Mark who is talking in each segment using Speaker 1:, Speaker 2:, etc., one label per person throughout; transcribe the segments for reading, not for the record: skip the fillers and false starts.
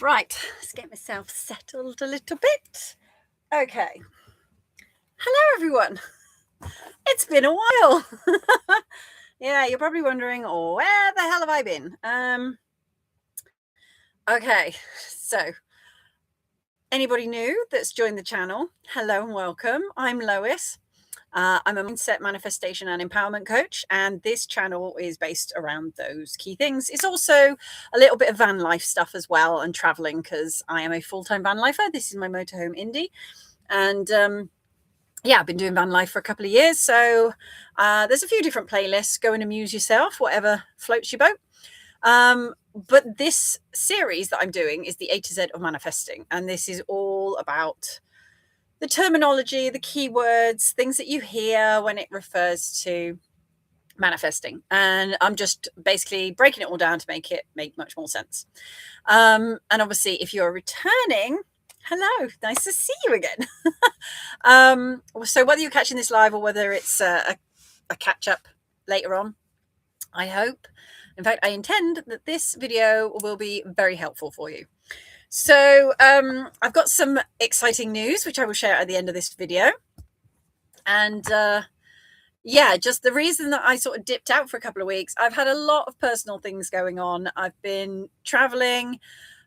Speaker 1: Right, let's get myself settled a little bit. Okay. Hello, everyone. It's been a while. Yeah, you're probably wondering, where the hell have I been? Okay, so anybody new that's joined the channel, hello and welcome. I'm Lois. I'm a mindset, manifestation, and empowerment coach, and this channel is based around those key things. It's also a little bit of van life stuff as well, and traveling, because I am a full-time van lifer. This is my motorhome indie, and yeah, I've been doing van life for a couple of years. So there's a few different playlists. Go and amuse yourself, whatever floats your boat. But this series that I'm doing is the A to Z of manifesting, and this is all about the terminology, the keywords, things that you hear when it refers to manifesting. And I'm just basically breaking it all down to make it make much more sense. And obviously, if you're returning, hello, nice to see you again. So whether you're catching this live or whether it's a catch up later on, I hope, in fact, I intend that this video will be very helpful for you. So I've got some exciting news, which I will share at the end of this video. And yeah, just the reason that I sort of dipped out for a couple of weeks, I've had a lot of personal things going on. I've been traveling.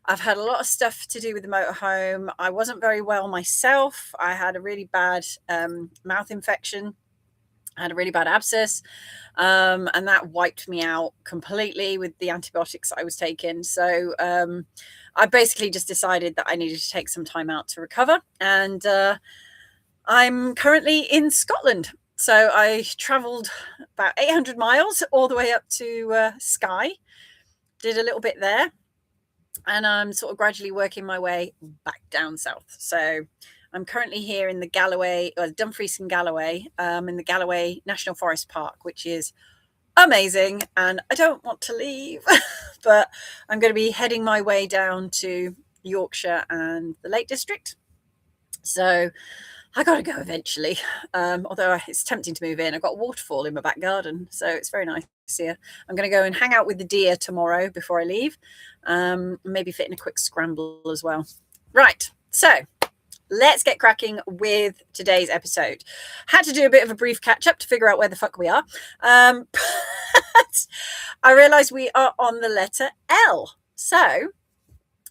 Speaker 1: I've had a lot of stuff to do with the motorhome. I wasn't very well myself. I had a really bad mouth infection. I had a really bad abscess, and that wiped me out completely with the antibiotics I was taking. So I basically just decided that I needed to take some time out to recover. And I'm currently in Scotland. So I travelled about 800 miles all the way up to Skye, did a little bit there, and I'm sort of gradually working my way back down south. So I'm currently here in the Galloway, Dumfries and Galloway, in the Galloway National Forest Park, which is amazing. And I don't want to leave, but I'm going to be heading my way down to Yorkshire and the Lake District. So I got to go eventually, although it's tempting to move in. I've got a waterfall in my back garden, so it's very nice here. I'm going to go and hang out with the deer tomorrow before I leave, maybe fit in a quick scramble as well. Right, so let's get cracking with today's episode. Had to do a bit of a brief catch up to figure out where the fuck we are. But I realized we are on the letter L. So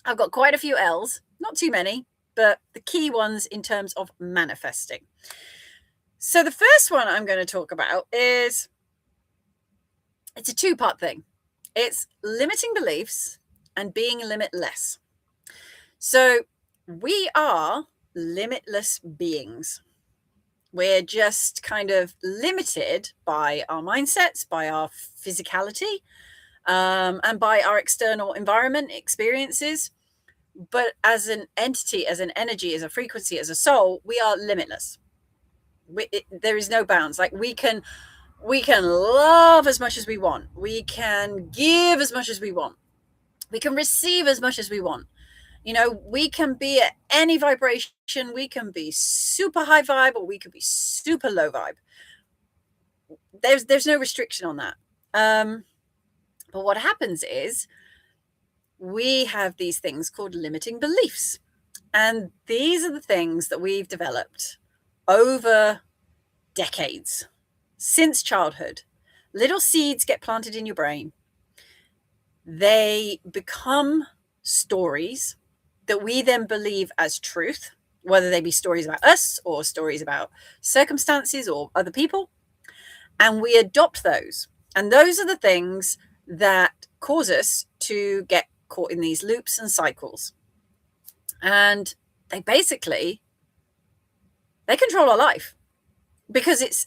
Speaker 1: I've got quite a few L's, not too many, but the key ones in terms of manifesting. So the first one I'm going to talk about is, it's a two-part thing. It's limiting beliefs and being limitless. So we are limitless beings. We're just kind of limited by our mindsets, by our physicality, and by our external environment experiences. But as an entity, as an energy, as a frequency, as a soul, we are limitless. There is no bounds. Like we can love as much as we want. We can give as much as we want. We can receive as much as we want. You know, we can be at any vibration. We can be super high vibe, or we could be super low vibe. There's no restriction on that. But what happens is we have these things called limiting beliefs. And these are the things that we've developed over decades, since childhood. Little seeds get planted in your brain. They become stories that we then believe as truth, whether they be stories about us or stories about circumstances or other people. And we adopt those. And those are the things that cause us to get caught in these loops and cycles. And they control our life, because it's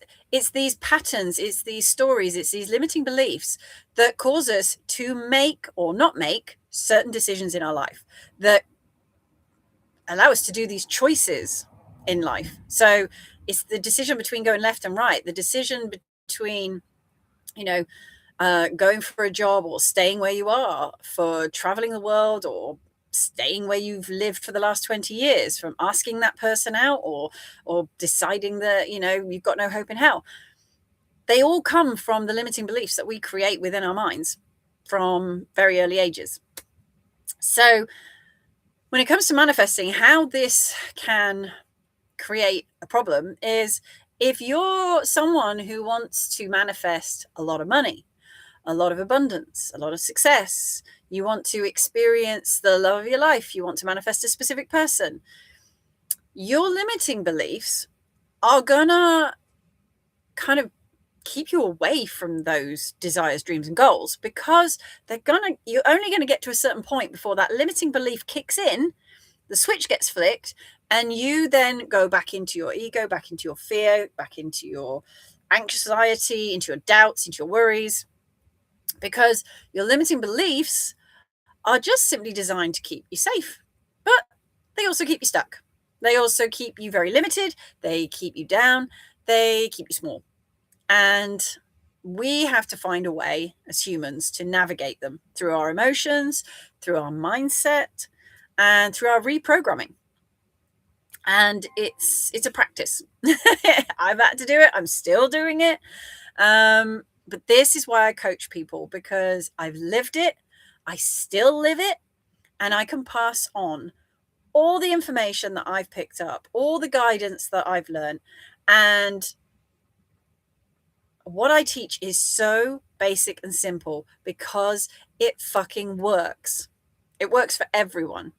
Speaker 1: these patterns, it's these stories, it's these limiting beliefs that cause us to make or not make certain decisions in our life, that allow us to do these choices in life. So it's the decision between going left and right, the decision between, going for a job or staying where you are, for traveling the world or staying where you've lived for the last 20 years, from asking that person out or deciding that, you've got no hope in hell. They all come from the limiting beliefs that we create within our minds from very early ages. So when it comes to manifesting, how this can create a problem is if you're someone who wants to manifest a lot of money, a lot of abundance, a lot of success, you want to experience the love of your life, you want to manifest a specific person, your limiting beliefs are gonna kind of keep you away from those desires, dreams, and goals, because you're only gonna get to a certain point before that limiting belief kicks in, the switch gets flicked, and you then go back into your ego, back into your fear, back into your anxiety, into your doubts, into your worries, because your limiting beliefs are just simply designed to keep you safe, but they also keep you stuck. They also keep you very limited. They keep you down. They keep you small. And we have to find a way as humans to navigate them through our emotions, through our mindset, and through our reprogramming. And it's a practice. I've had to do it. I'm still doing it. But this is why I coach people, because I've lived it. I still live it. And I can pass on all the information that I've picked up, all the guidance that I've learned. And what I teach is so basic and simple because it fucking works. It works for everyone.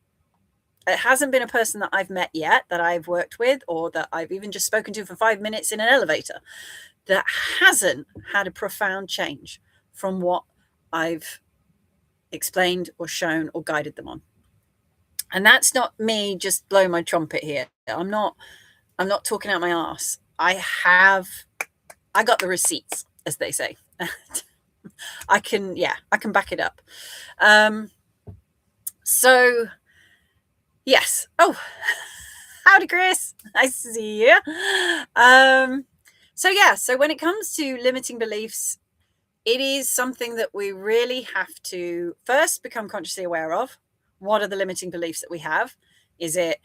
Speaker 1: It hasn't been a person that I've met yet, that I've worked with, or that I've even just spoken to for 5 minutes in an elevator, that hasn't had a profound change from what I've explained or shown or guided them on. And that's not me just blowing my trumpet here. I'm not talking out my arse. I got the receipts, as they say. I can back it up. So yes. Oh, howdy, Chris. Nice to see you. So when it comes to limiting beliefs, it is something that we really have to first become consciously aware of. What are the limiting beliefs that we have? Is it,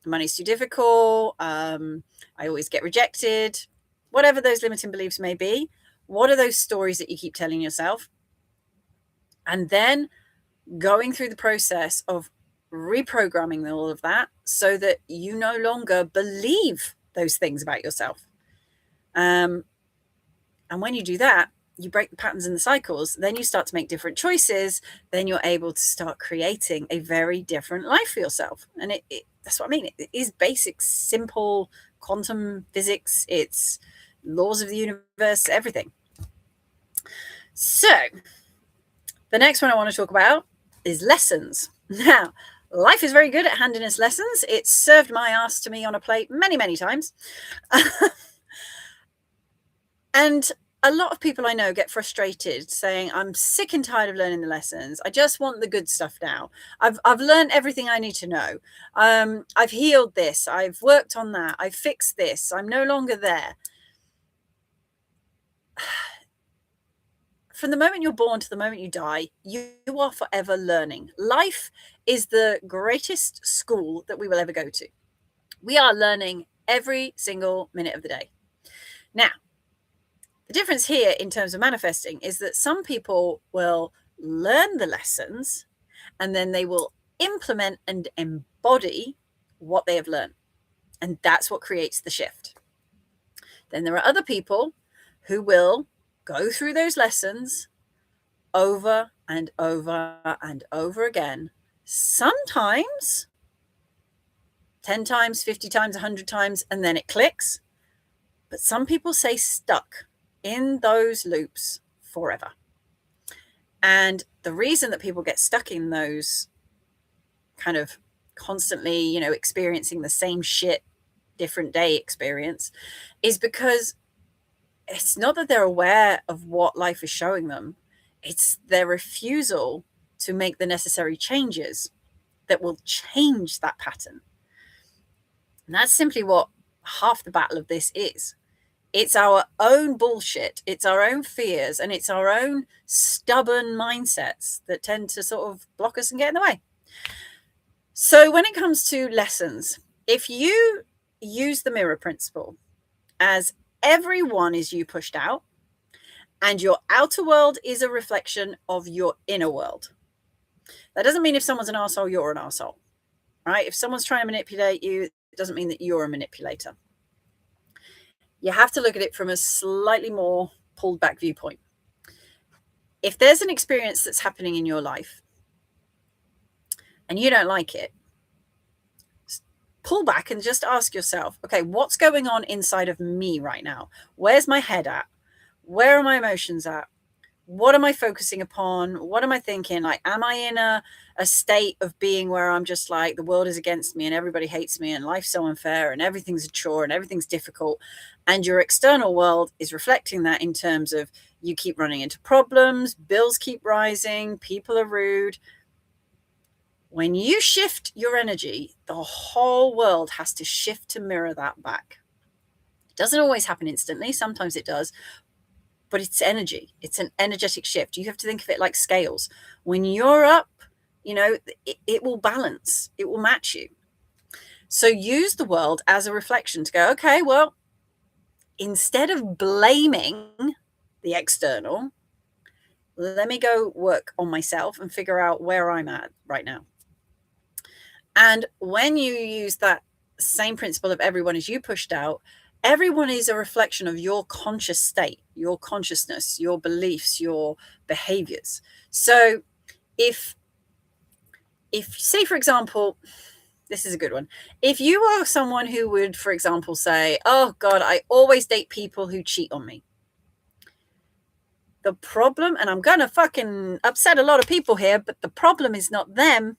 Speaker 1: money's too difficult? I always get rejected. Whatever those limiting beliefs may be, what are those stories that you keep telling yourself? And then going through the process of reprogramming all of that so that you no longer believe those things about yourself. And when you do that, you break the patterns and the cycles, then you start to make different choices, then you're able to start creating a very different life for yourself. And that's what I mean. It is basic, simple quantum physics. It's laws of the universe, everything. So the next one I want to talk about is lessons. Now, life is very good at handing us lessons. It's served my ass to me on a plate many, many times. And a lot of people I know get frustrated saying, I'm sick and tired of learning the lessons. I just want the good stuff now. I've learned everything I need to know. I've healed this. I've worked on that. I've fixed this. I'm no longer there. From the moment you're born to the moment you die, you are forever learning. Life is the greatest school that we will ever go to. We are learning every single minute of the day. Now, the difference here in terms of manifesting is that some people will learn the lessons and then they will implement and embody what they have learned. And that's what creates the shift. Then there are other people who will go through those lessons over and over and over again. Sometimes 10 times, 50 times, 100 times, and then it clicks. But some people stay stuck in those loops forever. And the reason that people get stuck in those kind of constantly, experiencing the same shit, different day experience is because it's not that they're aware of what life is showing them. It's their refusal to make the necessary changes that will change that pattern. And that's simply what half the battle of this is. It's our own bullshit. It's our own fears, and it's our own stubborn mindsets that tend to sort of block us and get in the way. So when it comes to lessons, if you use the mirror principle as everyone is you pushed out, and your outer world is a reflection of your inner world. That doesn't mean if someone's an arsehole, you're an arsehole. right? If someone's trying to manipulate you, it doesn't mean that you're a manipulator. You have to look at it from a slightly more pulled back viewpoint. If there's an experience that's happening in your life and you don't like it, pull back and just ask yourself, okay, what's going on inside of me right now? Where's my head at? Where are my emotions at? What am I focusing upon? What am I thinking? Like, am I in a state of being where I'm just like, the world is against me and everybody hates me and life's so unfair and everything's a chore and everything's difficult? And your external world is reflecting that in terms of you keep running into problems, bills keep rising, people are rude. When you shift your energy, the whole world has to shift to mirror that back. It doesn't always happen instantly. Sometimes it does. But it's energy. It's an energetic shift. You have to think of it like scales. When you're up, it will balance. It will match you. So use the world as a reflection to go, okay, well, instead of blaming the external, let me go work on myself and figure out where I'm at right now. And when you use that same principle of everyone as you pushed out, everyone is a reflection of your conscious state, your consciousness, your beliefs, your behaviors. So if say, for example, this is a good one. If you are someone who would, for example, say, oh God, I always date people who cheat on me. The problem, and I'm going to fucking upset a lot of people here, but the problem is not them.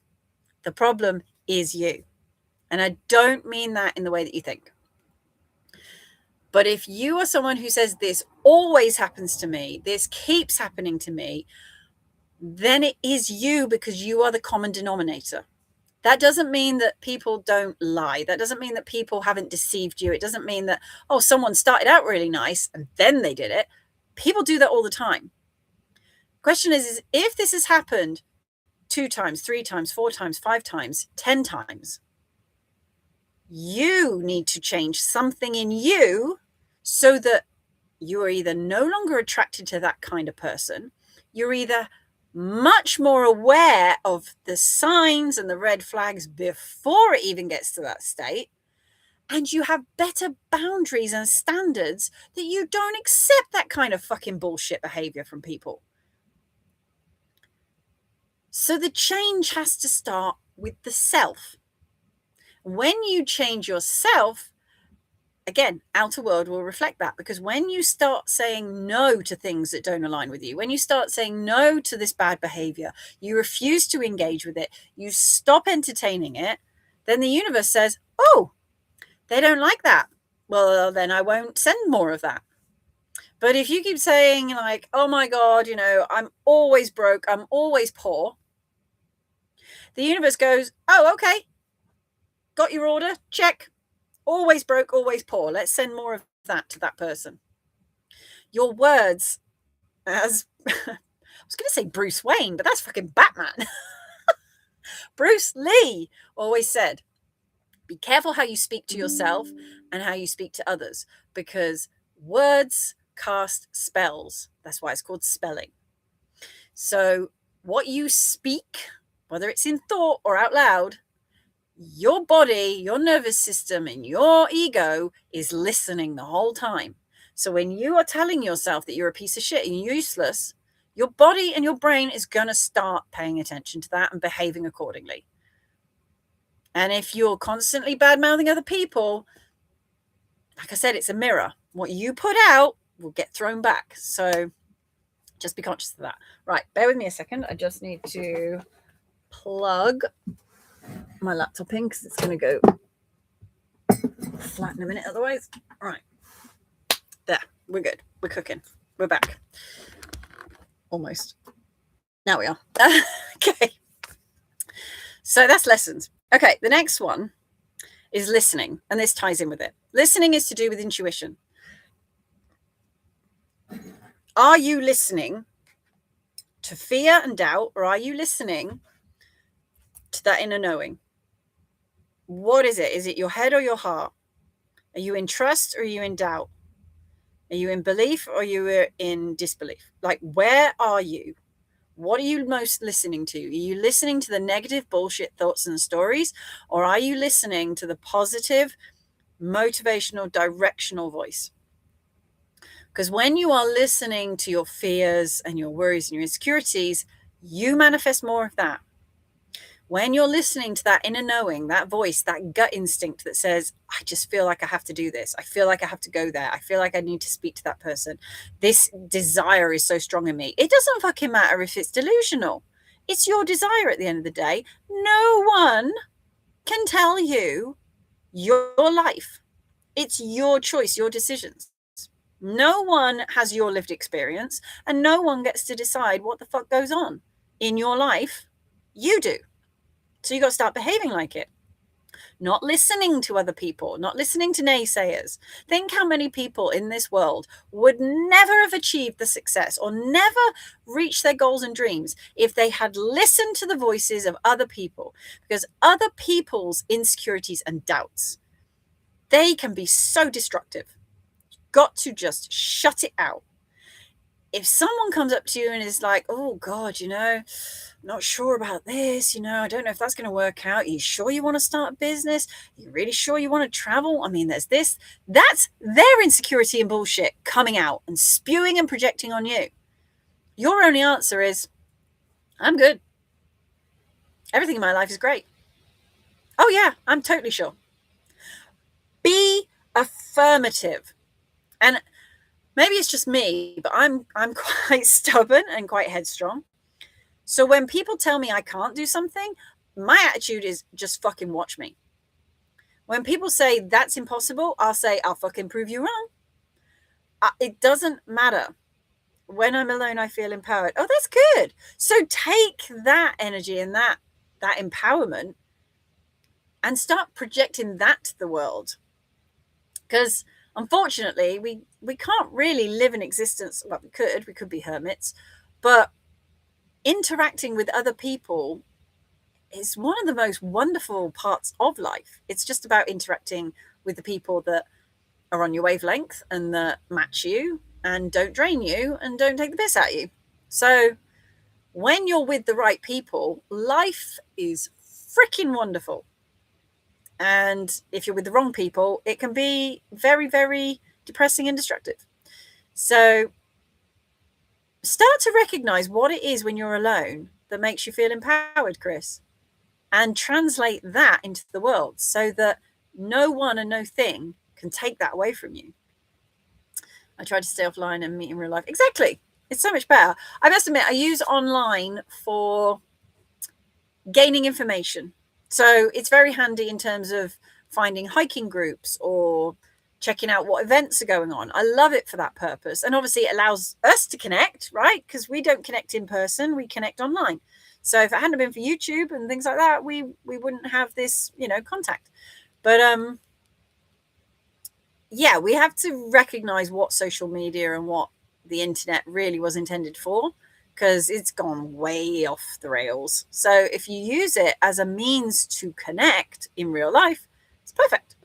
Speaker 1: The problem is you. And I don't mean that in the way that you think. But if you are someone who says this always happens to me, this keeps happening to me, then it is you, because you are the common denominator. That doesn't mean that people don't lie. That doesn't mean that people haven't deceived you. It doesn't mean that, oh, someone started out really nice and then they did it. People do that all the time. Question is if this has happened 2 times, 3 times, 4 times, 5 times, 10 times, you need to change something in you so that you are either no longer attracted to that kind of person, you're either much more aware of the signs and the red flags before it even gets to that state, and you have better boundaries and standards that you don't accept that kind of fucking bullshit behavior from people. So the change has to start with the self. When you change yourself, again, outer world will reflect that, because when you start saying no to things that don't align with you, when you start saying no to this bad behavior, you refuse to engage with it, you stop entertaining it, then the universe says, oh, they don't like that. Well, then I won't send more of that. But if you keep saying like, oh my God, I'm always broke, I'm always poor, the universe goes, oh, okay, got your order, check. Always broke, always poor. Let's send more of that to that person. Your words, as I was going to say Bruce Wayne, but that's fucking Batman. Bruce Lee always said, be careful how you speak to yourself and how you speak to others, because words cast spells. That's why it's called spelling. So what you speak, whether it's in thought or out loud, your body, your nervous system, and your ego is listening the whole time. So when you are telling yourself that you're a piece of shit and useless, your body and your brain is going to start paying attention to that and behaving accordingly. And if you're constantly bad-mouthing other people, like I said, it's a mirror. What you put out will get thrown back. So just be conscious of that. Right, bear with me a second. I just need to plug my laptop in because it's going to go flat in a minute otherwise. Right, there, we're good, we're cooking, we're back, almost. Now we are. Okay, so that's lessons. Okay, the next one is listening, and this ties in with it. Listening is to do with intuition. Are you listening to fear and doubt, or are you listening to that inner knowing? What is it? Is it your head or your heart? Are you in trust or are you in doubt? Are you in belief or are you in disbelief? Like, where are you? What are you most listening to? Are you listening to the negative bullshit thoughts and stories, or are you listening to the positive, motivational, directional voice? Because when you are listening to your fears and your worries and your insecurities, you manifest more of that. When you're listening to that inner knowing, that voice, that gut instinct that says, I just feel like I have to do this. I feel like I have to go there. I feel like I need to speak to that person. This desire is so strong in me. It doesn't fucking matter if it's delusional. It's your desire at the end of the day. No one can tell you your life. It's your choice, your decisions. No one has your lived experience, and no one gets to decide what the fuck goes on in your life. You do. So you got to start behaving like it. Not listening to other people, not listening to naysayers. Think how many people in this world would never have achieved the success or never reached their goals and dreams if they had listened to the voices of other people. Because other people's insecurities and doubts, they can be so destructive. You've got to just shut it out. If someone comes up to you and is like, oh God, not sure about this, I don't know if that's going to work out. Are you sure you want to start a business? Are you really sure you want to travel? I mean, there's this. That's their insecurity and bullshit coming out and spewing and projecting on you. Your only answer is, I'm good. Everything in my life is great. Oh yeah, I'm totally sure. Be affirmative. And maybe it's just me, but I'm quite stubborn and quite headstrong. So when people tell me I can't do something, my attitude is just fucking watch me. When people say that's impossible, I'll say I'll fucking prove you wrong. It doesn't matter. When I'm alone, I feel empowered. Oh, that's good. So take that energy and that empowerment and start projecting that to the world. Because unfortunately, we can't really live an existence. Well, we could be hermits, but interacting with other people is one of the most wonderful parts of life. It's just about interacting with the people that are on your wavelength and that match you and don't drain you and don't take the piss out of you. So when you're with the right people, life is freaking wonderful. And if you're with the wrong people, it can be very, very depressing and destructive. So start to recognize what it is when you're alone that makes you feel empowered, Chris, and translate that into the world so that no one and no thing can take that away from you. I try to stay offline and meet in real life. Exactly. It's so much better. I must admit, I use online for gaining information. So it's very handy in terms of finding hiking groups or checking out what events are going on. I love it for that purpose. And obviously it allows us to connect, right? Because we don't connect in person, we connect online. So if it hadn't been for YouTube and things like that, we wouldn't have this, contact. But yeah, we have to recognize what social media and what the internet really was intended for, because it's gone way off the rails. So if you use it as a means to connect in real life, it's perfect.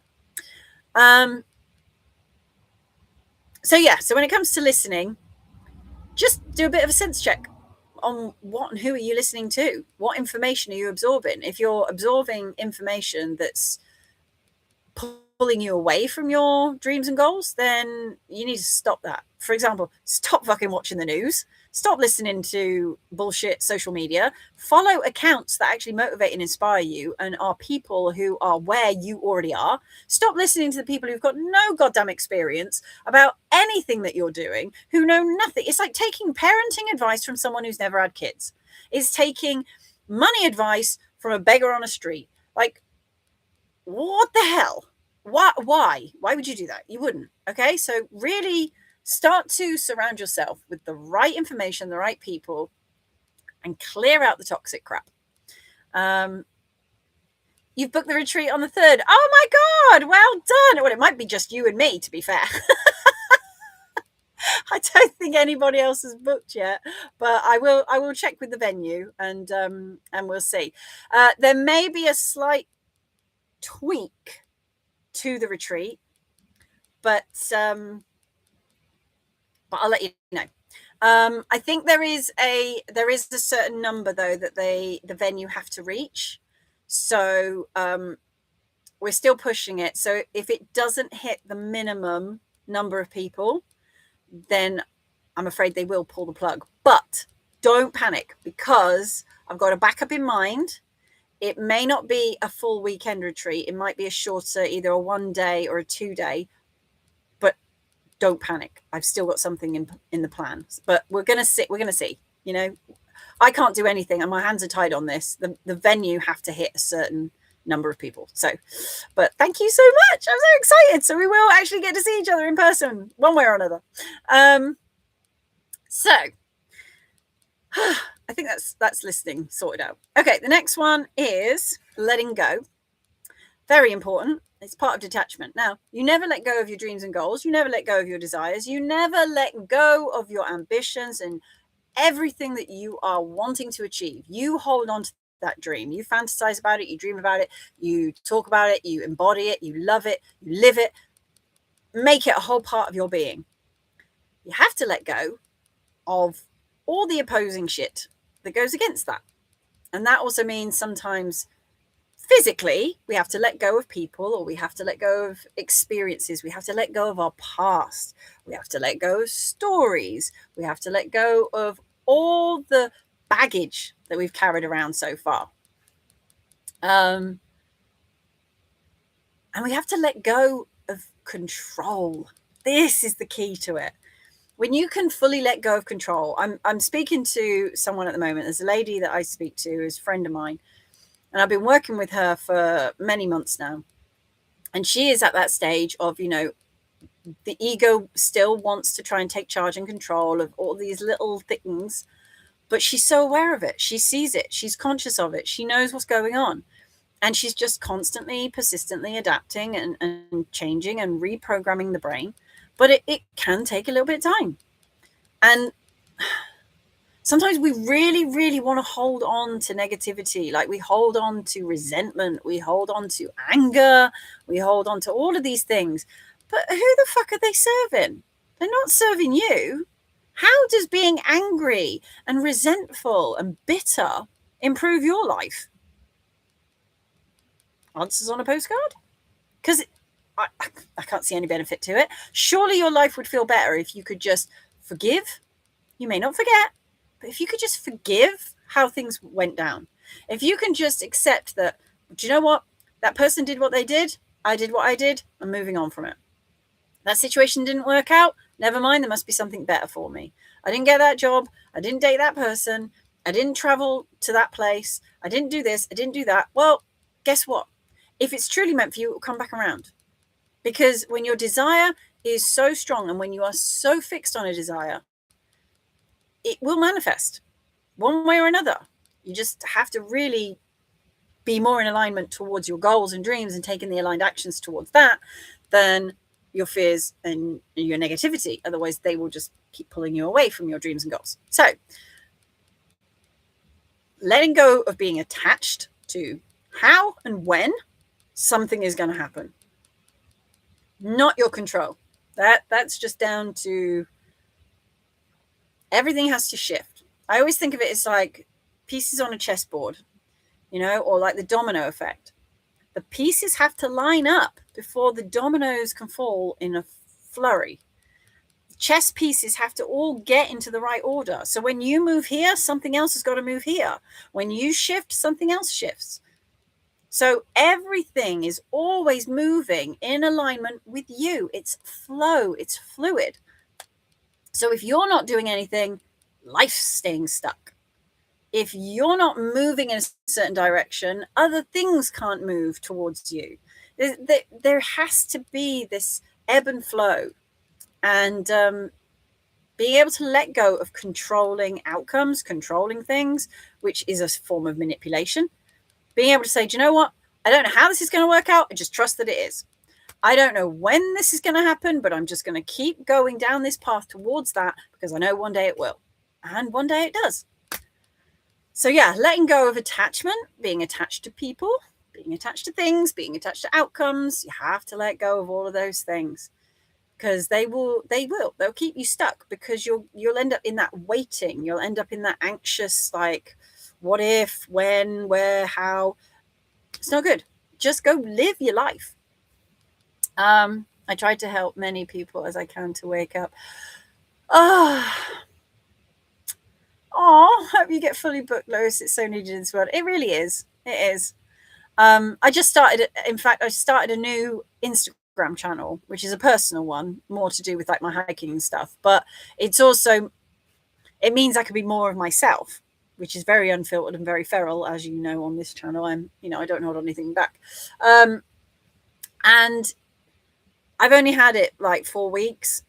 Speaker 1: So when it comes to listening, just do a bit of a sense check on what and who are you listening to? What information are you absorbing? If you're absorbing information that's pulling you away from your dreams and goals, then you need to stop that. For example, stop fucking watching the news. Stop listening to bullshit social media. Follow accounts that actually motivate and inspire you and are people who are where you already are. Stop listening to the people who've got no goddamn experience about anything that you're doing, who know nothing. It's like taking parenting advice from someone who's never had kids. It's taking money advice from a beggar on a street. Like, what the hell? Why would you do that? You wouldn't. Okay, so really start to surround yourself with the right information, the right people, and clear out the toxic crap. You've booked the retreat on the 3rd. Oh my God, well done. Well, it might be just you and me, to be fair. I don't think anybody else has booked yet, but I will check with the venue and we'll see. There may be a slight tweak to the retreat, but I'll let you know. I think there is a certain number though that the venue have to reach. So we're still pushing it. So if it doesn't hit the minimum number of people, then I'm afraid they will pull the plug. But don't panic, because I've got a backup in mind. It may not be a full weekend retreat. It might be a shorter, either a 1 day or a 2 day. But don't panic. I've still got something in the plans. But we're gonna see. We're gonna see. You know, I can't do anything, and my hands are tied on this. The venue have to hit a certain number of people. So, but thank you so much. I'm so excited. So we will actually get to see each other in person, one way or another. So I think that's listening sorted out. Okay, the next one is letting go. Very important. It's part of detachment. Now, you never let go of your dreams and goals. You never let go of your desires. You never let go of your ambitions and everything that you are wanting to achieve. You hold on to that dream. You fantasize about it. You dream about it. You talk about it. You embody it. You love it. You live it. Make it a whole part of your being. You have to let go of all the opposing shit that goes against that. And that also means sometimes physically we have to let go of people, or we have to let go of experiences. We have to let go of our past. We have to let go of stories. We have to let go of all the baggage that we've carried around so far. And we have to let go of control. This is the key to it. When you can fully let go of control, I'm speaking to someone at the moment. There's a lady that I speak to, who's a friend of mine, and I've been working with her for many months now. And she is at that stage of, you know, the ego still wants to try and take charge and control of all these little things, but she's so aware of it. She sees it. She's conscious of it. She knows what's going on. And she's just constantly, persistently adapting and changing and reprogramming the brain. But it can take a little bit of time. And sometimes we really, really want to hold on to negativity. Like we hold on to resentment. We hold on to anger. We hold on to all of these things. But who the fuck are they serving? They're not serving you. How does being angry and resentful and bitter improve your life? Answers on a postcard? Because I can't see any benefit to it. Surely your life would feel better if you could just forgive. You may not forget, but if you could just forgive how things went down. If you can just accept that, do you know what? That person did what they did. I did what I did. I'm moving on from it. That situation didn't work out. Never mind. There must be something better for me. I didn't get that job. I didn't date that person. I didn't travel to that place. I didn't do this. I didn't do that. Well, guess what? If it's truly meant for you, it will come back around. Because when your desire is so strong and when you are so fixed on a desire, it will manifest one way or another. You just have to really be more in alignment towards your goals and dreams and taking the aligned actions towards that than your fears and your negativity. Otherwise, they will just keep pulling you away from your dreams and goals. So letting go of being attached to how and when something is going to happen. Not your control. That's just down to everything has to shift. I always think of it as like pieces on a chessboard, you know, or like the domino effect. The pieces have to line up before the dominoes can fall in a flurry. The chess pieces have to all get into the right order. So when you move here, something else has got to move here. When you shift, something else shifts. So everything is always moving in alignment with you. It's flow. It's fluid. So if you're not doing anything, life's staying stuck. If you're not moving in a certain direction, other things can't move towards you. There has to be this ebb and flow. And being able to let go of controlling outcomes, controlling things, which is a form of manipulation. Being able to say, do you know what? I don't know how this is going to work out. I just trust that it is. I don't know when this is going to happen, but I'm just going to keep going down this path towards that because I know one day it will. And one day it does. So yeah, letting go of attachment, being attached to people, being attached to things, being attached to outcomes. You have to let go of all of those things. because they'll keep you stuck, because you'll end up in that waiting. You'll end up in that anxious, like, what if, when, where, how. It's not good. Just go live your life. I try to help many people as I can to wake up. Hope you get fully booked, Lois. It's so needed in this world. It really is. It is. I started a new Instagram channel, which is a personal one, more to do with like my hiking and stuff. But it means I can be more of myself, which is very unfiltered and very feral, as you know, on this channel. I don't hold anything back. And I've only had it like 4 weeks.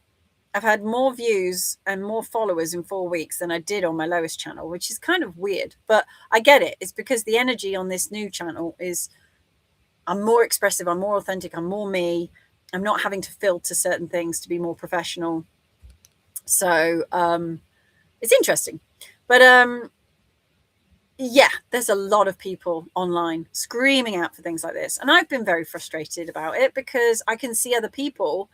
Speaker 1: I've had more views and more followers in 4 weeks than I did on my Lois channel, which is kind of weird, but I get it. It's because the energy on this new channel is, I'm more expressive, I'm more authentic, I'm more me. I'm not having to filter certain things to be more professional. So it's interesting. But yeah, there's a lot of people online screaming out for things like this. And I've been very frustrated about it, because I can see other people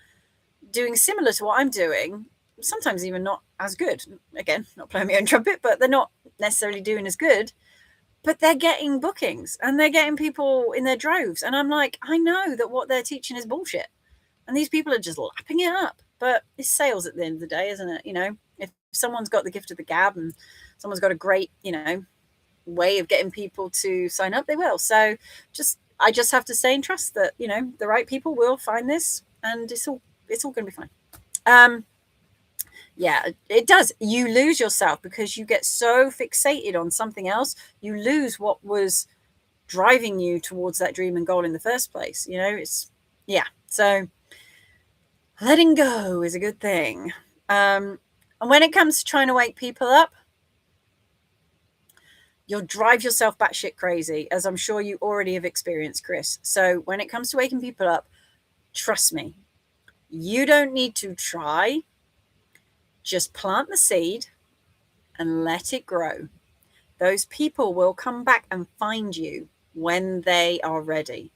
Speaker 1: doing similar to what I'm doing, sometimes even not as good. Again, not playing my own trumpet, but they're not necessarily doing as good, but they're getting bookings and they're getting people in their droves. And I'm like, I know that what they're teaching is bullshit, and these people are just lapping it up. But it's sales at the end of the day, isn't it? If someone's got the gift of the gab and someone's got a great, way of getting people to sign up, they will. So I just have to stay and trust that, the right people will find this, and it's all going to be fine. Yeah, it does. You lose yourself because you get so fixated on something else. You lose what was driving you towards that dream and goal in the first place. So letting go is a good thing. And when it comes to trying to wake people up, you'll drive yourself batshit crazy, as I'm sure you already have experienced, Chris. So when it comes to waking people up, trust me, you don't need to try. Just plant the seed and let it grow. Those people will come back and find you when they are ready.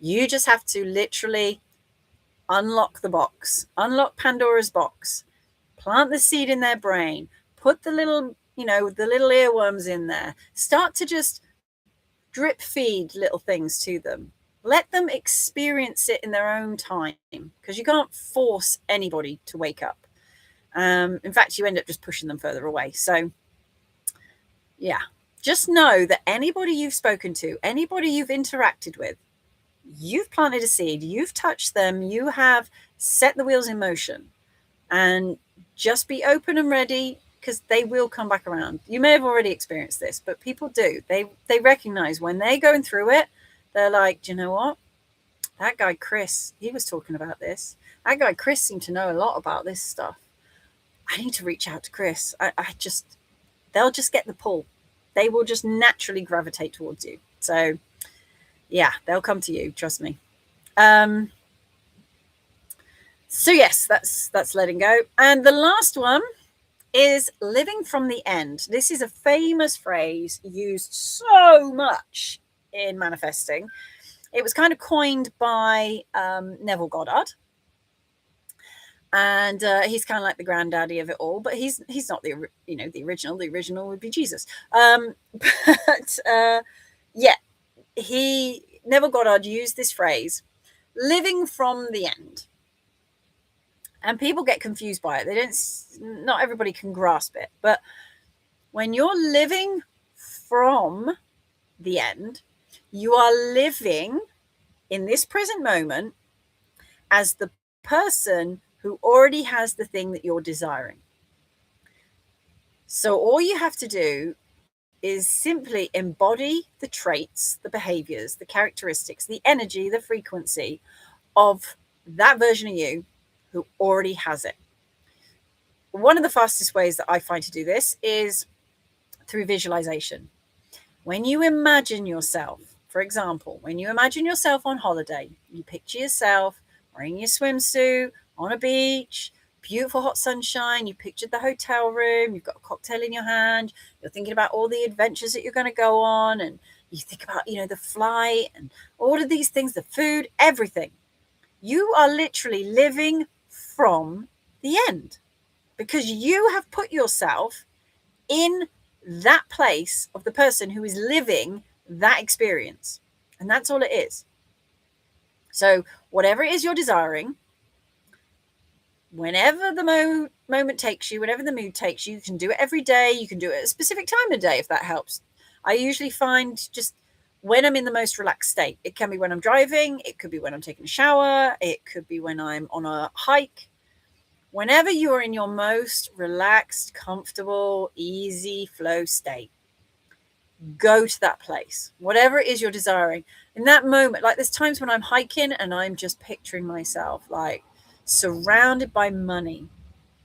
Speaker 1: You just have to literally unlock the box, unlock Pandora's box, plant the seed in their brain, put the little earworms in there, start to just drip feed little things to them. Let them experience it in their own time, because you can't force anybody to wake up. In fact, you end up just pushing them further away. So yeah, just know that anybody you've spoken to, anybody you've interacted with, you've planted a seed, you've touched them, you have set the wheels in motion, and just be open and ready, because they will come back around. You may have already experienced this, but people do. They recognize when they're going through it. They're like, do you know what? That guy Chris, he was talking about this. That guy Chris seemed to know a lot about this stuff. I need to reach out to Chris. They'll just get the pull. They will just naturally gravitate towards you. So yeah, they'll come to you. Trust me. So yes, that's letting go. And the last one is living from the end. This is a famous phrase used so much in manifesting. It was kind of coined by Neville Goddard. And he's kind of like the granddaddy of it all, but he's not the original. The original would be Jesus. But yeah, Neville Goddard used this phrase, living from the end. And people get confused by it. Not everybody can grasp it. But when you're living from the end, you are living in this present moment as the person who already has the thing that you're desiring. So all you have to do is simply embody the traits, the behaviors, the characteristics, the energy, the frequency of that version of you who already has it. One of the fastest ways that I find to do this is through visualization. When you imagine yourself, for example, when you imagine yourself on holiday, you picture yourself wearing your swimsuit on a beach, beautiful hot sunshine, you pictured the hotel room, you've got a cocktail in your hand, you're thinking about all the adventures that you're going to go on, and you think about, the flight and all of these things, the food, everything. You are literally living from the end, because you have put yourself in that place of the person who is living that experience. And that's all it is. So whatever it is you're desiring, whenever the moment takes you, whenever the mood takes you, you can do it every day. You can do it at a specific time of day if that helps. I usually find just when I'm in the most relaxed state. It can be when I'm driving. It could be when I'm taking a shower. It could be when I'm on a hike. Whenever you are in your most relaxed, comfortable, easy flow state, go to that place, whatever it is you're desiring. In that moment, like there's times when I'm hiking and I'm just picturing myself like surrounded by money.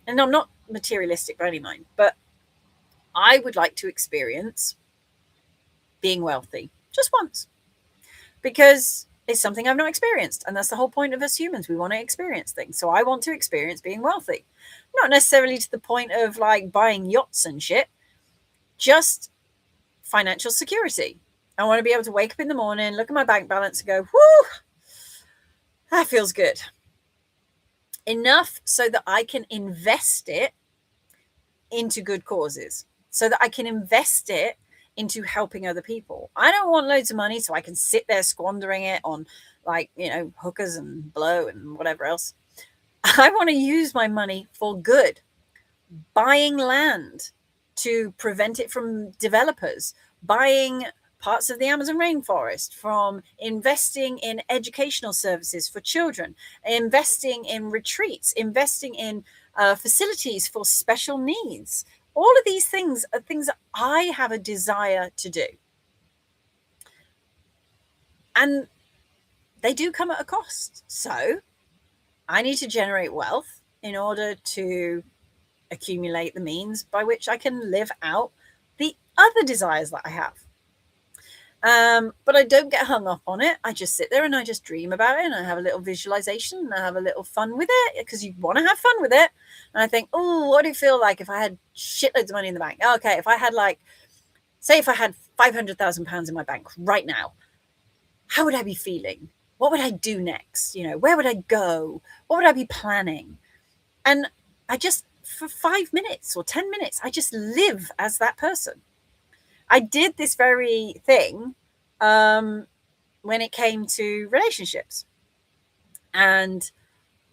Speaker 1: And I'm not materialistic by any mind, but I would like to experience being wealthy just once, because it's something I've not experienced. And that's the whole point of us humans. We want to experience things. So I want to experience being wealthy, not necessarily to the point of like buying yachts and shit, just financial security. I want to be able to wake up in the morning, look at my bank balance and go, whoo, that feels good. Enough so that I can invest it into good causes, so that I can invest it into helping other people. I don't want loads of money so I can sit there squandering it on like, hookers and blow and whatever else. I want to use my money for good, buying land to prevent it from developers, buying parts of the Amazon rainforest, from investing in educational services for children, investing in retreats, investing in facilities for special needs. All of these things are things that I have a desire to do. And they do come at a cost. So I need to generate wealth in order to accumulate the means by which I can live out the other desires that I have. But I don't get hung up on it. I just sit there and I just dream about it, and I have a little visualization and I have a little fun with it, because you want to have fun with it. And I think, oh, what do you feel like if I had shitloads of money in the bank? Okay, if I had if I had £500,000 in my bank right now, how would I be feeling? What would I do next? Where would I go? What would I be planning? And I just, for 5 minutes or 10 minutes, I just live as that person. I did this very thing when it came to relationships. And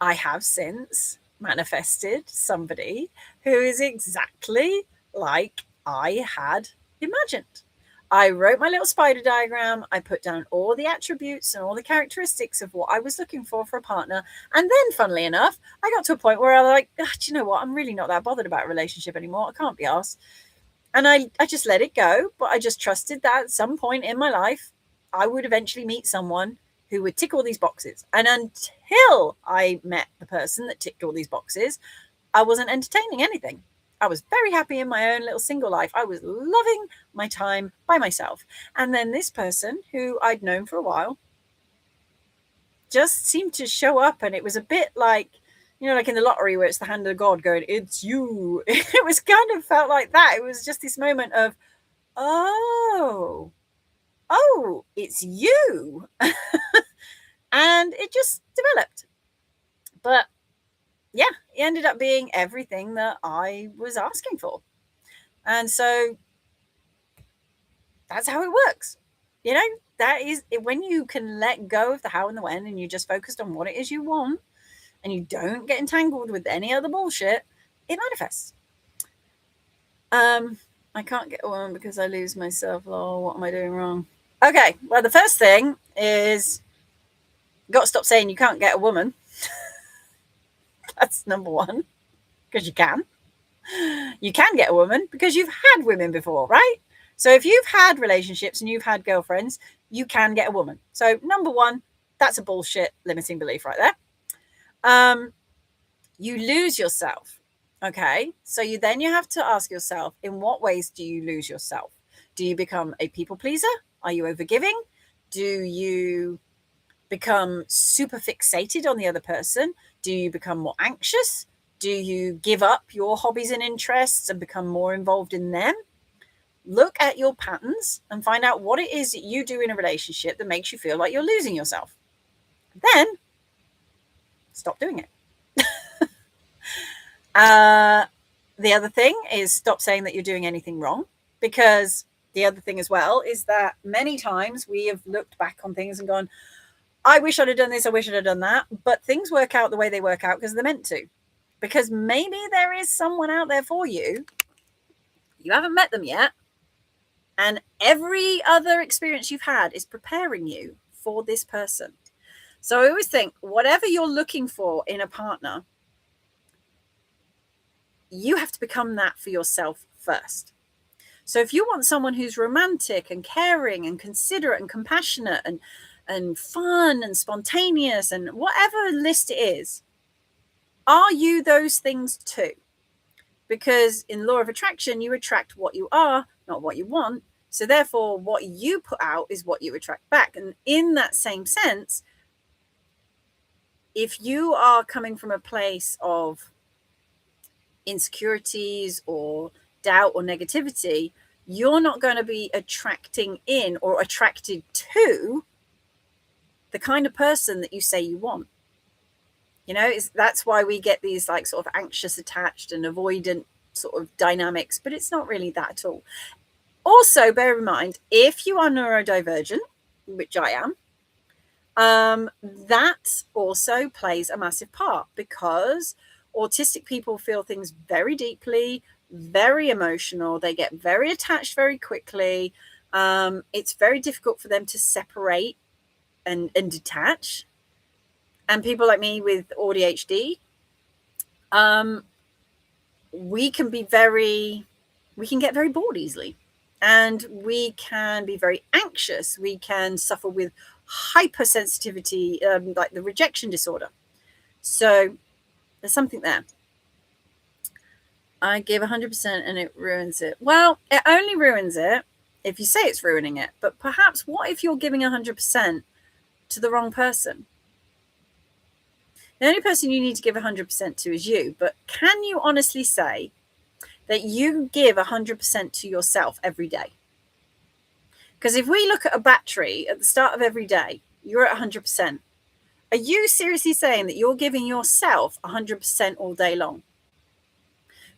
Speaker 1: I have since manifested somebody who is exactly like I had imagined. I wrote my little spider diagram. I put down all the attributes and all the characteristics of what I was looking for a partner. And then, funnily enough, I got to a point where I was like, do you know what? I'm really not that bothered about a relationship anymore. I can't be arsed. And I just let it go. But I just trusted that at some point in my life, I would eventually meet someone who would tick all these boxes. And until I met the person that ticked all these boxes, I wasn't entertaining anything. I was very happy in my own little single life. I was loving my time by myself. And then this person who I'd known for a while just seemed to show up. And it was a bit like, like in the lottery where it's the hand of God going, it's you. It was kind of felt like that. It was just this moment of, oh, it's you. And it just developed. But yeah, it ended up being everything that I was asking for. And so that's how it works. That is when you can let go of the how and the when, and you just focused on what it is you want, and you don't get entangled with any other bullshit, it manifests. I can't get one because I lose myself. Oh, what am I doing wrong? Okay, well, the first thing is got to stop saying you can't get a woman. That's number one, because you can. You can get a woman because you've had women before, right? So if you've had relationships and you've had girlfriends, you can get a woman. So number one, that's a bullshit limiting belief right there. You lose yourself. Okay. So you have to ask yourself, in what ways do you lose yourself? Do you become a people pleaser? Are you overgiving? Do you become super fixated on the other person? Do you become more anxious? Do you give up your hobbies and interests and become more involved in them? Look at your patterns and find out what it is that you do in a relationship that makes you feel like you're losing yourself. Then stop doing it. The other thing is stop saying that you're doing anything wrong, because the other thing as well is that many times we have looked back on things and gone, I wish I'd have done this, I wish I'd have done that. But things work out the way they work out because they're meant to. Because maybe there is someone out there for you. You haven't met them yet. And every other experience you've had is preparing you for this person. So I always think whatever you're looking for in a partner, you have to become that for yourself first. So if you want someone who's romantic and caring and considerate and compassionate and fun and spontaneous and whatever list it is, are you those things too? Because in law of attraction, you attract what you are, not what you want. So therefore, what you put out is what you attract back. And in that same sense, if you are coming from a place of insecurities or doubt or negativity, you're not going to be attracting in or attracted to the kind of person that you say you want. You know, that's why we get these like sort of anxious attached and avoidant sort of dynamics, but it's not really that at all. Also, bear in mind, if you are neurodivergent, which I am, that also plays a massive part, because autistic people feel things very deeply, very emotional. They get very attached very quickly. It's very difficult for them to separate and detach. And people like me with ADHD, we can get very bored easily, and we can be very anxious. We can suffer with hypersensitivity, like the rejection disorder. So there's something there. I give 100% and it ruins it. Well, it only ruins it if you say it's ruining it. But perhaps what if you're giving 100% to the wrong person? The only person you need to give 100% to is you. But can you honestly say that you give 100% to yourself every day? Because if we look at a battery at the start of every day, you're at 100%. Are you seriously saying that you're giving yourself 100% all day long?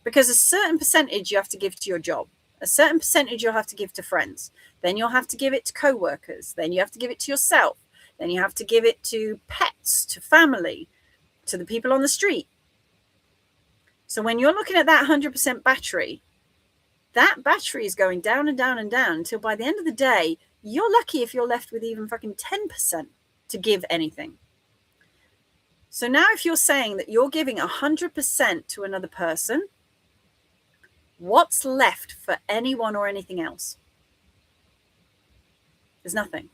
Speaker 1: Because a certain percentage you have to give to your job, a certain percentage you'll have to give to friends, then you'll have to give it to co-workers, then you have to give it to yourself, then you have to give it to pets, to family, to the people on the street. So when you're looking at that 100% battery, that battery is going down and down and down until by the end of the day, you're lucky if you're left with even fucking 10% to give anything. So now if you're saying that you're giving 100% to another person, what's left for anyone or anything else? There's nothing.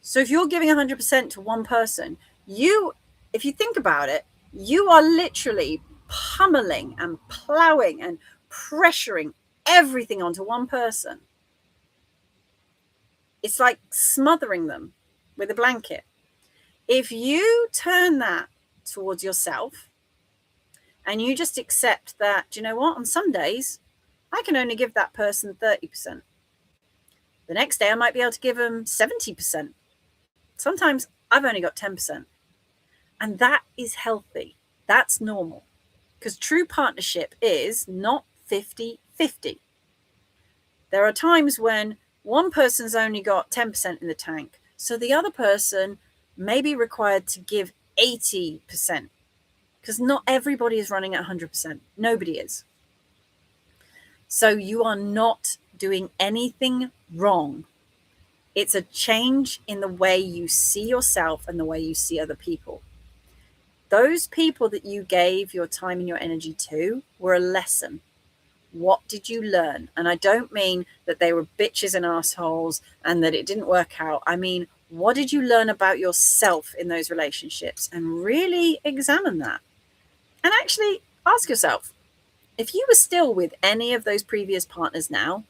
Speaker 1: So if you're giving 100% to one person, if you think about it, you are literally pummeling and plowing and pressuring everything onto one person. It's like smothering them with a blanket. If you turn that towards yourself and you just accept that, do you know what, on some days, I can only give that person 30%. The next day, I might be able to give them 70%. Sometimes I've only got 10%. And that is healthy. That's normal. Because true partnership is not 50-50. There are times when one person's only got 10% in the tank, so the other person may be required to give 80%. Because not everybody is running at 100%. Nobody is. So you are not doing anything wrong. It's a change in the way you see yourself and the way you see other people. Those people that you gave your time and your energy to were a lesson. What did you learn? And I don't mean that they were bitches and assholes and that it didn't work out. I mean, what did you learn about yourself in those relationships? And really examine that. And actually ask yourself, if you were still with any of those previous partners now,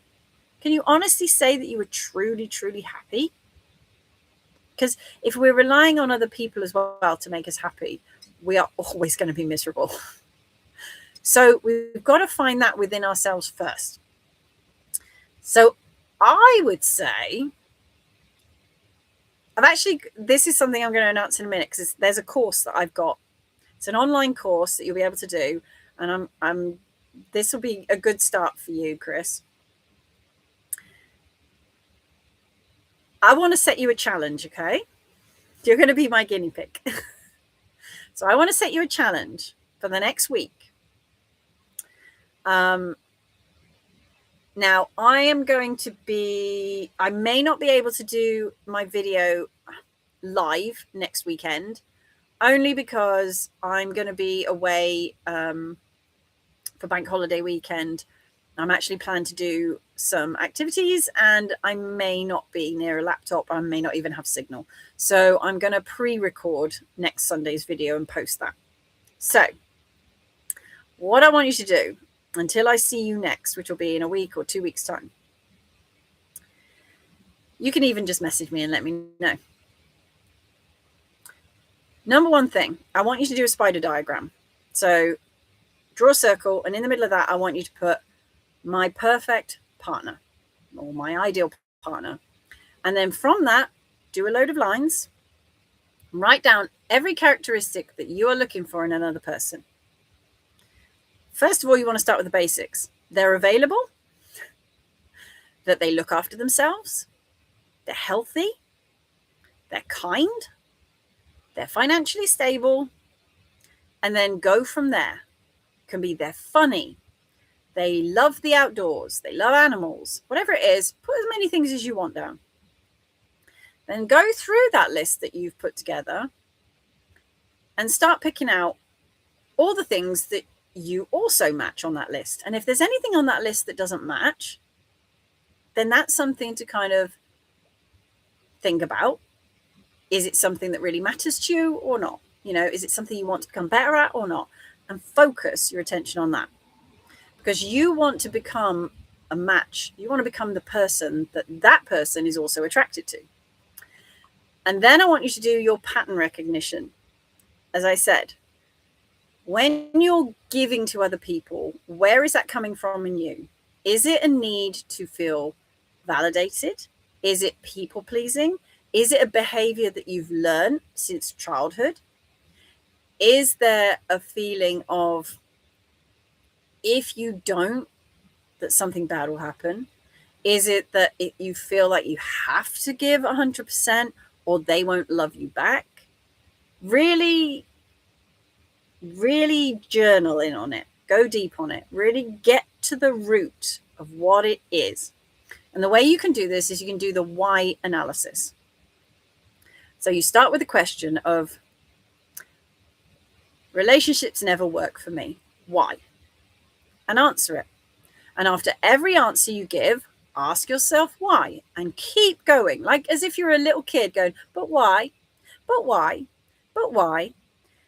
Speaker 1: can you honestly say that you were truly, truly happy? Because if we're relying on other people as well to make us happy, we are always going to be miserable. So we've got to find that within ourselves first. So I would say, this is something I'm going to announce in a minute, because there's a course that I've got. It's an online course that you'll be able to do. and I'm this will be a good start for you, Chris. I want to set you a challenge, okay? You're going to be my guinea pig. So I want to set you a challenge for the next week. Now, I am going to be, I may not be able to do my video live next weekend, only because I'm going to be away for bank holiday weekend. I'm actually planning to do some activities, and I may not be near a laptop. I may not even have signal. So I'm going to pre-record next Sunday's video and post that. So what I want you to do until I see you next, which will be in a week or 2 weeks' time, you can even just message me and let me know. Number one thing, I want you to do a spider diagram. So draw a circle, and in the middle of that, I want you to put my perfect partner or my ideal partner. And then from that, do a load of lines, write down every characteristic that you are looking for in another person. First of all, you want to start with the basics. They're available, that they look after themselves, they're healthy, they're kind, they're financially stable, and then go from there. Can be they're funny, they love the outdoors, they love animals, whatever it is, put as many things as you want down. Then go through that list that you've put together and start picking out all the things that you also match on that list. And if there's anything on that list that doesn't match, then that's something to kind of think about. Is it something that really matters to you or not? You know, is it something you want to become better at or not? And focus your attention on that, because you want to become a match. You want to become the person that that person is also attracted to. And then I want you to do your pattern recognition. As I said, when you're giving to other people, where is that coming from in you? Is it a need to feel validated? Is it people pleasing? Is it a behavior that you've learned since childhood? Is there a feeling of, if you don't, that something bad will happen? Is it that you feel like you have to give 100% or they won't love you back? Really, really journal in on it. Go deep on it. Really get to the root of what it is. And the way you can do this is you can do the why analysis. So you start with the question of, relationships never work for me. Why? And answer it. And after every answer you give, ask yourself why, and keep going, like as if you're a little kid going, but why, but why, but why?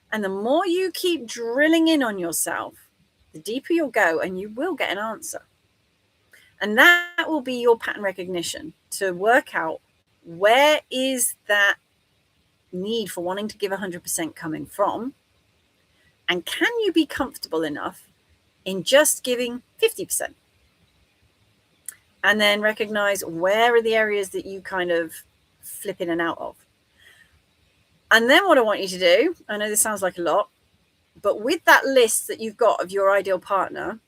Speaker 1: And the more you keep drilling in on yourself, the deeper you'll go, and you will get an answer. And that will be your pattern recognition to work out, where is that need for wanting to give 100% coming from? And can you be comfortable enough in just giving 50%? And then recognize, where are the areas that you kind of flip in and out of? And then what I want you to do, I know this sounds like a lot, but with that list that you've got of your ideal partner,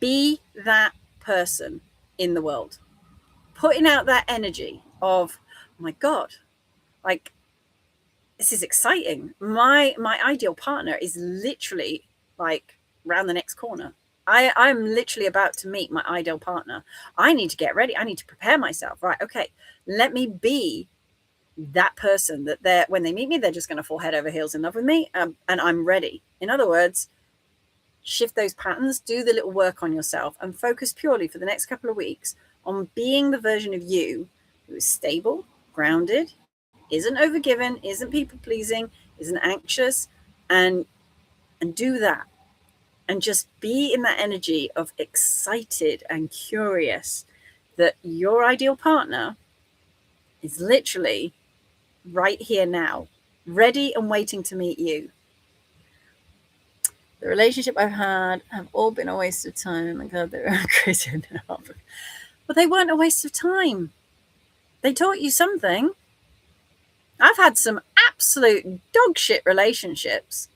Speaker 1: be that person in the world, putting out that energy of, oh my God, like, this is exciting. My ideal partner is literally like round the next corner. I'm literally about to meet my ideal partner. I need to get ready. I need to prepare myself. Right. Okay. Let me be that person that when they meet me, they're just going to fall head over heels in love with me. And I'm ready. In other words, shift those patterns, do the little work on yourself, and focus purely for the next couple of weeks on being the version of you who is stable, grounded, isn't overgiven, isn't people pleasing, isn't anxious, and do that. And just be in that energy of excited and curious that your ideal partner is literally right here now, ready and waiting to meet you. The relationship I've had have all been a waste of time. Oh my God, they were crazy enough. But they weren't a waste of time. They taught you something. I've had some absolute dog shit relationships,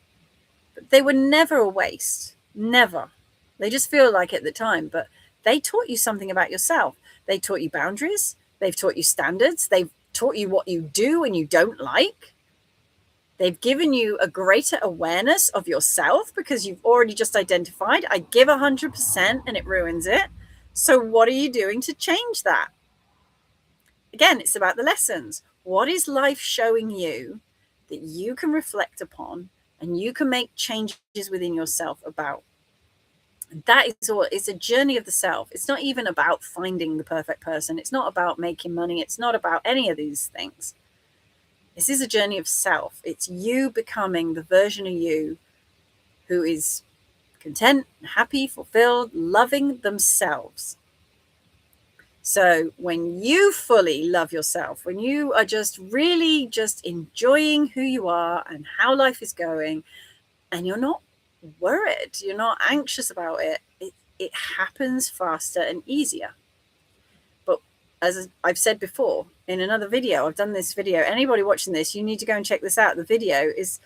Speaker 1: They were never a waste. Never. They just feel like at the time, but they taught you something about yourself. They taught you boundaries. They've taught you standards. They've taught you what you do and you don't like. They've given you a greater awareness of yourself because you've already just identified, I give 100% and it ruins it. So what are you doing to change that? Again, it's about the lessons. What is life showing you that you can reflect upon and you can make changes within yourself about? That is all. It's a journey of the self. It's not even about finding the perfect person. It's not about making money. It's not about any of these things. This is a journey of self. It's you becoming the version of you who is content, happy, fulfilled, loving themselves. So when you fully love yourself, when you are just really just enjoying who you are and how life is going, and you're not worried, you're not anxious about it, it happens faster and easier. But as I've said before in another video, I've done this video, anybody watching this, you need to go and check this out. The video is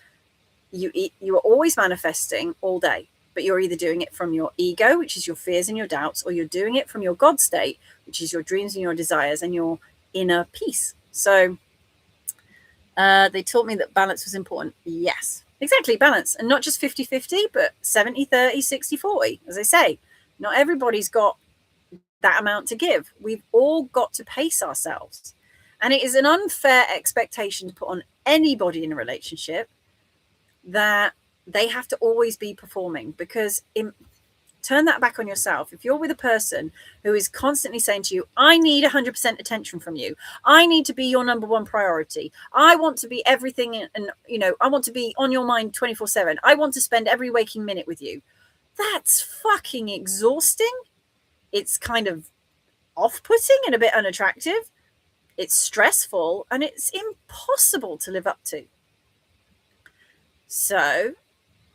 Speaker 1: you are always manifesting all day, but you're either doing it from your ego, which is your fears and your doubts, or you're doing it from your God state, which is your dreams and your desires and your inner peace. So they taught me that balance was important. Yes, exactly, balance. And not just 50-50, but 70-30, 60-40. As I say, not everybody's got that amount to give. We've all got to pace ourselves. And it is an unfair expectation to put on anybody in a relationship that they have to always be performing, because turn that back on yourself. If you're with a person who is constantly saying to you, I need 100% attention from you, I need to be your number one priority, I want to be everything, and I want to be on your mind 24/7, I want to spend every waking minute with you, that's fucking exhausting. It's kind of off-putting and a bit unattractive. It's stressful and it's impossible to live up to. So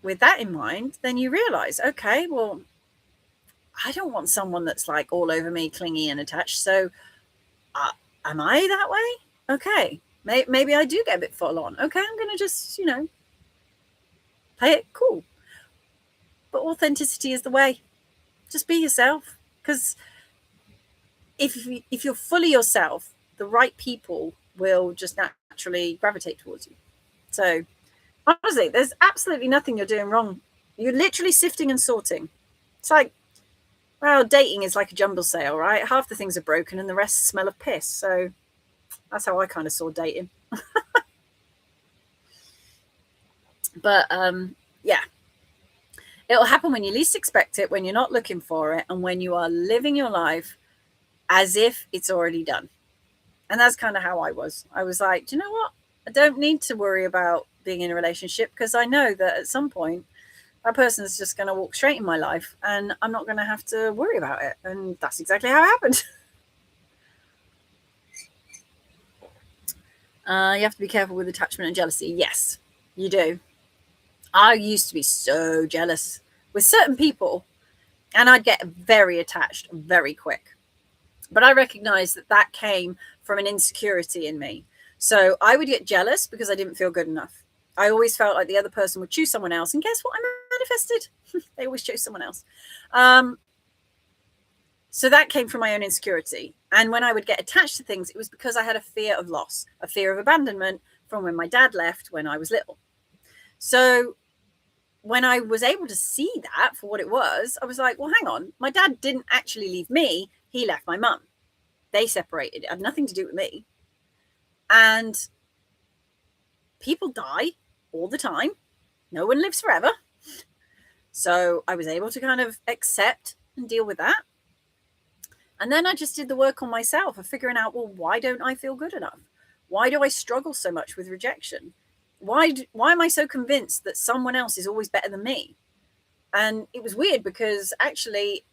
Speaker 1: with that in mind, then you realize, okay, well, I don't want someone that's like all over me, clingy and attached. So am I that way? Okay. Maybe I do get a bit full on. Okay, I'm going to just, play it cool. But authenticity is the way. Just be yourself. Because if you're fully yourself, the right people will just naturally gravitate towards you. So honestly, there's absolutely nothing you're doing wrong. You're literally sifting and sorting. It's like, well, dating is like a jumble sale, right? Half the things are broken and the rest smell of piss. So that's how I kind of saw dating. But yeah, it'll happen when you least expect it, when you're not looking for it, and when you are living your life as if it's already done. And that's kind of how I was. I was like, do you know what? I don't need to worry about being in a relationship, because I know that at some point that person is just going to walk straight in my life and I'm not going to have to worry about it. And that's exactly how it happened. You have to be careful with attachment and jealousy. Yes, you do. I used to be so jealous with certain people, and I'd get very attached very quick. But I recognized that that came from an insecurity in me. So I would get jealous because I didn't feel good enough. I always felt like the other person would choose someone else. And guess what? I manifested. They always chose someone else. So that came from my own insecurity. And when I would get attached to things, it was because I had a fear of loss, a fear of abandonment from when my dad left when I was little. So when I was able to see that for what it was, I was like, well, hang on. My dad didn't actually leave me. He left my mum. They separated. It had nothing to do with me. And people die all the time. No one lives forever. So I was able to kind of accept and deal with that. And then I just did the work on myself of figuring out, well, why don't I feel good enough? Why do I struggle so much with rejection? Why am I so convinced that someone else is always better than me? And it was weird, because actually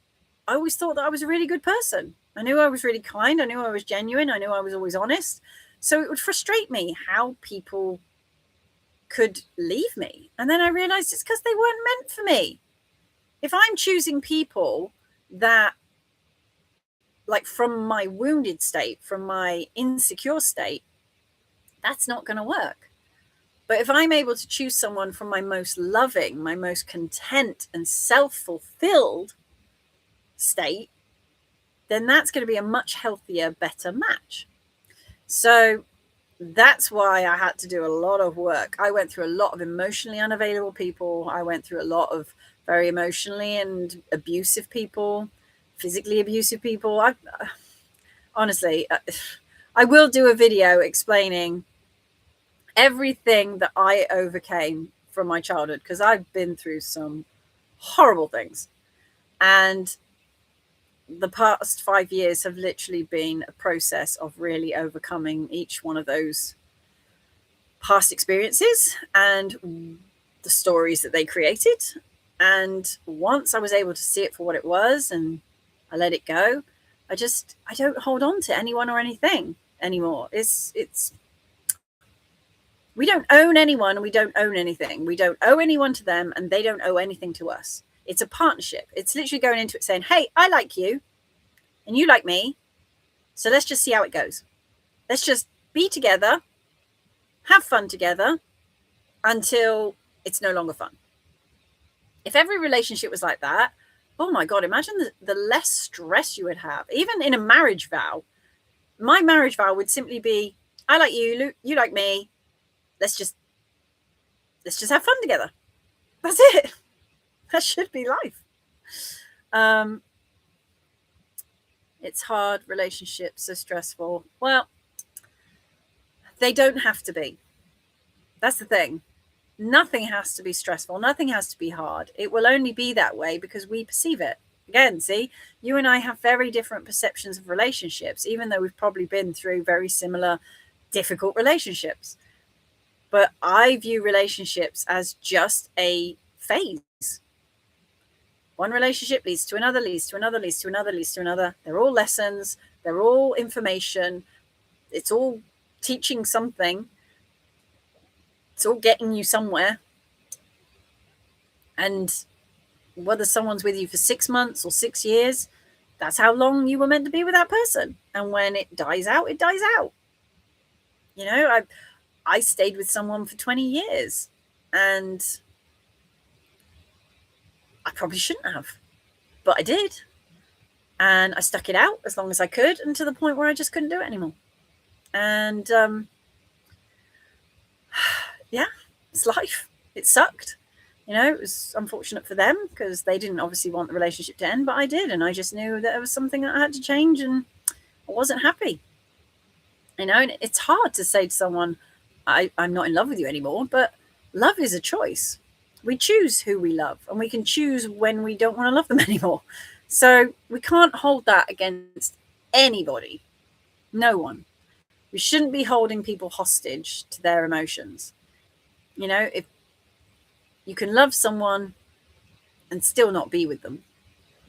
Speaker 1: I always thought that I was a really good person. I knew I was really kind. I knew I was genuine. I knew I was always honest. So it would frustrate me how people could leave me. And then I realized it's because they weren't meant for me. If I'm choosing people that, like, from my wounded state, from my insecure state, that's not going to work. But if I'm able to choose someone from my most loving, my most content and self-fulfilled state, then that's going to be a much healthier, better match. So that's why I had to do a lot of work. I went through a lot of emotionally unavailable people. I went through a lot of very emotionally and abusive people, physically abusive people. Honestly, I will do a video explaining everything that I overcame from my childhood, because I've been through some horrible things. And the past 5 years have literally been a process of really overcoming each one of those past experiences and the stories that they created. And once I was able to see it for what it was and I let it go, I don't hold on to anyone or anything anymore. It's we don't own anyone, we don't own anything. We don't owe anyone to them and they don't owe anything to us. It's a partnership. It's literally going into it saying, hey, I like you and you like me. So let's just see how it goes. Let's just be together, have fun together until it's no longer fun. If every relationship was like that, oh my God, imagine the less stress you would have. Even in a marriage vow, my marriage vow would simply be, I like you, you like me. Let's just have fun together. That's it. That should be life. It's hard. Relationships are stressful. Well, they don't have to be. That's the thing. Nothing has to be stressful. Nothing has to be hard. It will only be that way because we perceive it. Again, see, you and I have very different perceptions of relationships, even though we've probably been through very similar difficult relationships. But I view relationships as just a phase. One relationship leads to another, leads to another, leads to another, leads to another. They're all lessons. They're all information. It's all teaching something. It's all getting you somewhere. And whether someone's with you for 6 months or 6 years, that's how long you were meant to be with that person. And when it dies out, it dies out. You know, I stayed with someone for 20 years and I probably shouldn't have, but I did. And I stuck it out as long as I could, and to the point where I just couldn't do it anymore. And yeah, it's life. It sucked. You know, it was unfortunate for them because they didn't obviously want the relationship to end, but I did. And I just knew that it was something that I had to change and I wasn't happy. You know, and it's hard to say to someone, I'm not in love with you anymore, but love is a choice. We choose who we love and we can choose when we don't want to love them anymore. So we can't hold that against anybody. No one. We shouldn't be holding people hostage to their emotions. You know, if you can love someone and still not be with them.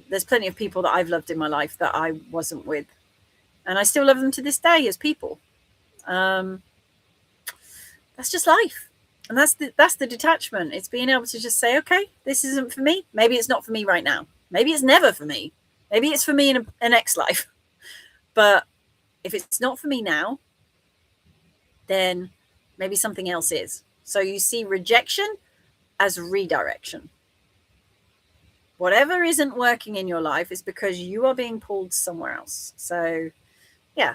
Speaker 1: There's plenty of people that I've loved in my life that I wasn't with. And I still love them to this day as people. That's just life. And that's the detachment. It's being able to just say, okay, this isn't for me. Maybe it's not for me right now. Maybe it's never for me. Maybe it's for me in an next life. But if it's not for me now, then maybe something else is. So you see rejection as redirection. Whatever isn't working in your life is because you are being pulled somewhere else. So, yeah.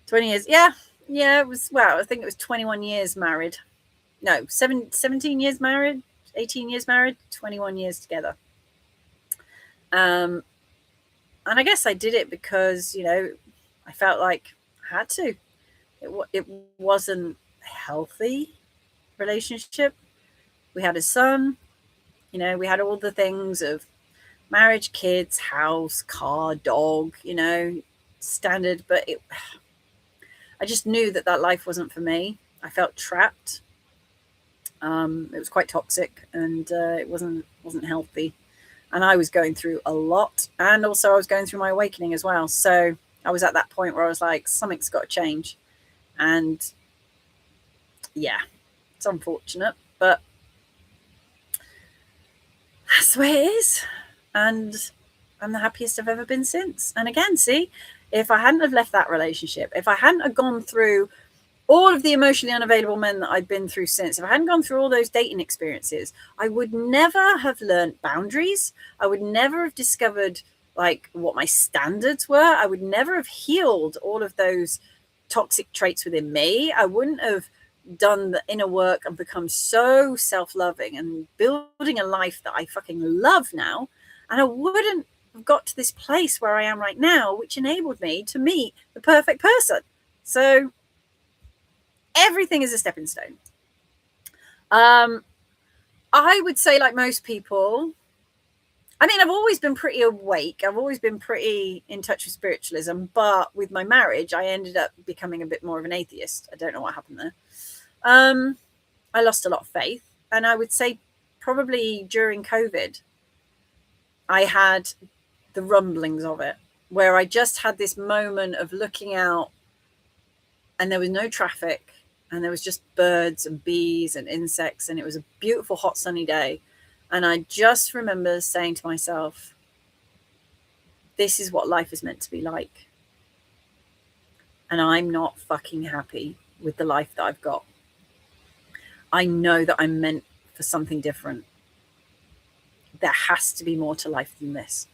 Speaker 1: 20 years. Yeah, it was, well, I think it was 21 years married. No, 17 years married, 18 years married, 21 years together. And I guess I did it because, you know, I felt like I had to. It wasn't a healthy relationship. We had a son. You know, we had all the things of marriage, kids, house, car, dog, you know, standard. But I just knew that life wasn't for me. I felt trapped. It was quite toxic and it wasn't healthy. And I was going through a lot. And also I was going through my awakening as well. So I was at that point where I was like, something's got to change. And yeah, it's unfortunate, but that's the way it is. And I'm the happiest I've ever been since. And again, see, if I hadn't have left that relationship, if I hadn't have gone through all of the emotionally unavailable men that I've been through since, if I hadn't gone through all those dating experiences, I would never have learned boundaries. I would never have discovered like what my standards were. I would never have healed all of those toxic traits within me. I wouldn't have done the inner work and become so self-loving and building a life that I fucking love now. And I wouldn't have got to this place where I am right now, which enabled me to meet the perfect person. So everything is a stepping stone. I would say, like most people, I mean, I've always been pretty awake. I've always been pretty in touch with spiritualism, but with my marriage, I ended up becoming a bit more of an atheist. I don't know what happened there. I lost a lot of faith. And I would say probably during COVID, I had the rumblings of it, where I just had this moment of looking out and there was no traffic and there was just birds and bees and insects, and it was a beautiful hot sunny day. And I just remember saying to myself, this is what life is meant to be like. And I'm not fucking happy with the life that I've got. I know that I'm meant for something different. There has to be more to life than this.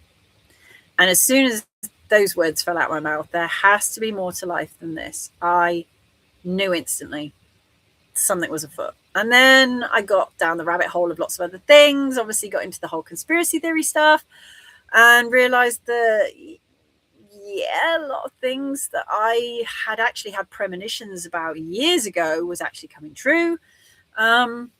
Speaker 1: And as soon as those words fell out my mouth, there has to be more to life than this, I knew instantly something was afoot. And then I got down the rabbit hole of lots of other things, obviously got into the whole conspiracy theory stuff, and realized that, yeah, a lot of things that I had actually had premonitions about years ago was actually coming true. And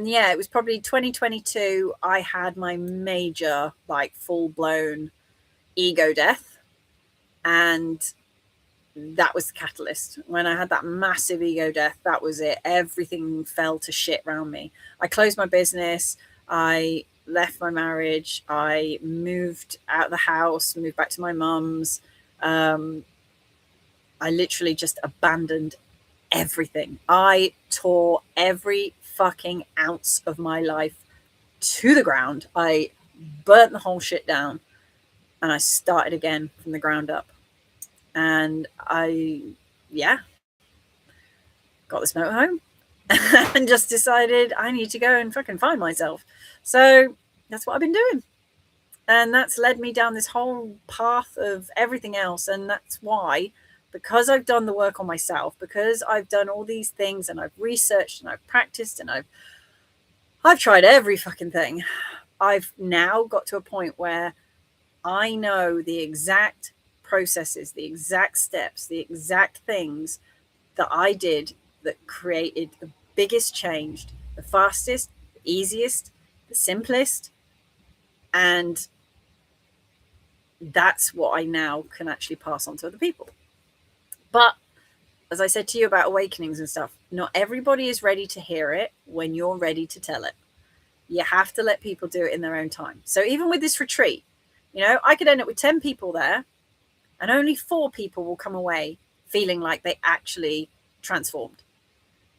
Speaker 1: yeah, it was probably 2022, I had my major, like, full-blown ego death. And that was the catalyst. When I had that massive ego death, that was it. Everything fell to shit around me. I closed my business. I left my marriage. I moved out of the house, moved back to my mum's. I literally just abandoned everything. I tore every fucking ounce of my life to the ground. I burnt the whole shit down and I started again from the ground up. And I, got this motorhome and just decided I need to go and fucking find myself. So that's what I've been doing. And that's led me down this whole path of everything else. And that's why, because I've done the work on myself, because I've done all these things and I've researched and I've practiced and I've tried every fucking thing, I've now got to a point where I know the exact processes, the exact steps, the exact things that I did that created the biggest change, the fastest, the easiest, the simplest. And that's what I now can actually pass on to other people. But as I said to you about awakenings and stuff, not everybody is ready to hear it when you're ready to tell it. You have to let people do it in their own time. So even with this retreat, I could end up with 10 people there and only 4 people will come away feeling like they actually transformed,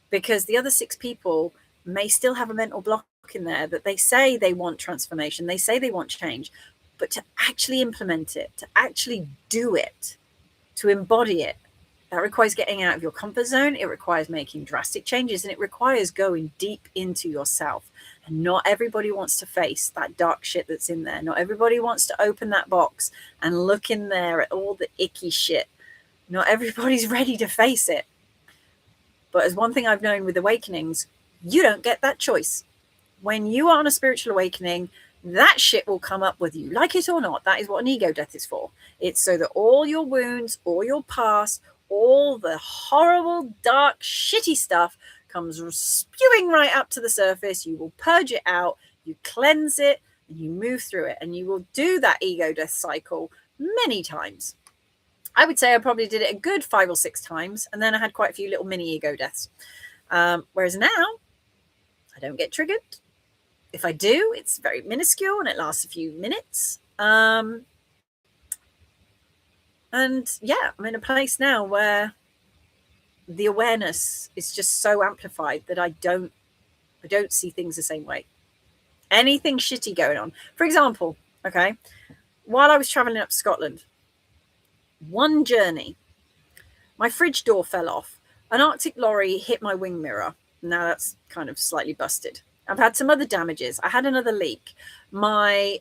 Speaker 1: because the other 6 people may still have a mental block in there that they say they want transformation, they say they want change, but to actually implement it, to actually do it, to embody it, that requires getting out of your comfort zone. It requires making drastic changes, and it requires going deep into yourself. And not everybody wants to face that dark shit that's in there. Not everybody wants to open that box and look in there at all the icky shit. Not everybody's ready to face it. But as one thing I've known with awakenings, you don't get that choice. When you are on a spiritual awakening, that shit will come up with you, like it or not. That is what an ego death is for. It's so that all your wounds, all your past, all the horrible, dark, shitty stuff comes spewing right up to the surface. You will purge it out, you cleanse it, and you move through it. And you will do that ego death cycle many times. I would say I probably did it a good 5 or 6 times. And then I had quite a few little mini ego deaths. Whereas now, I don't get triggered. If I do, it's very minuscule and it lasts a few minutes. And yeah, I'm in a place now where the awareness is just so amplified that I don't see things the same way. Anything shitty going on. For example, okay, while I was traveling up to Scotland, one journey, My fridge door fell off. An Arctic lorry hit my wing mirror. Now that's kind of slightly busted. I've had some other damages. I had another leak. My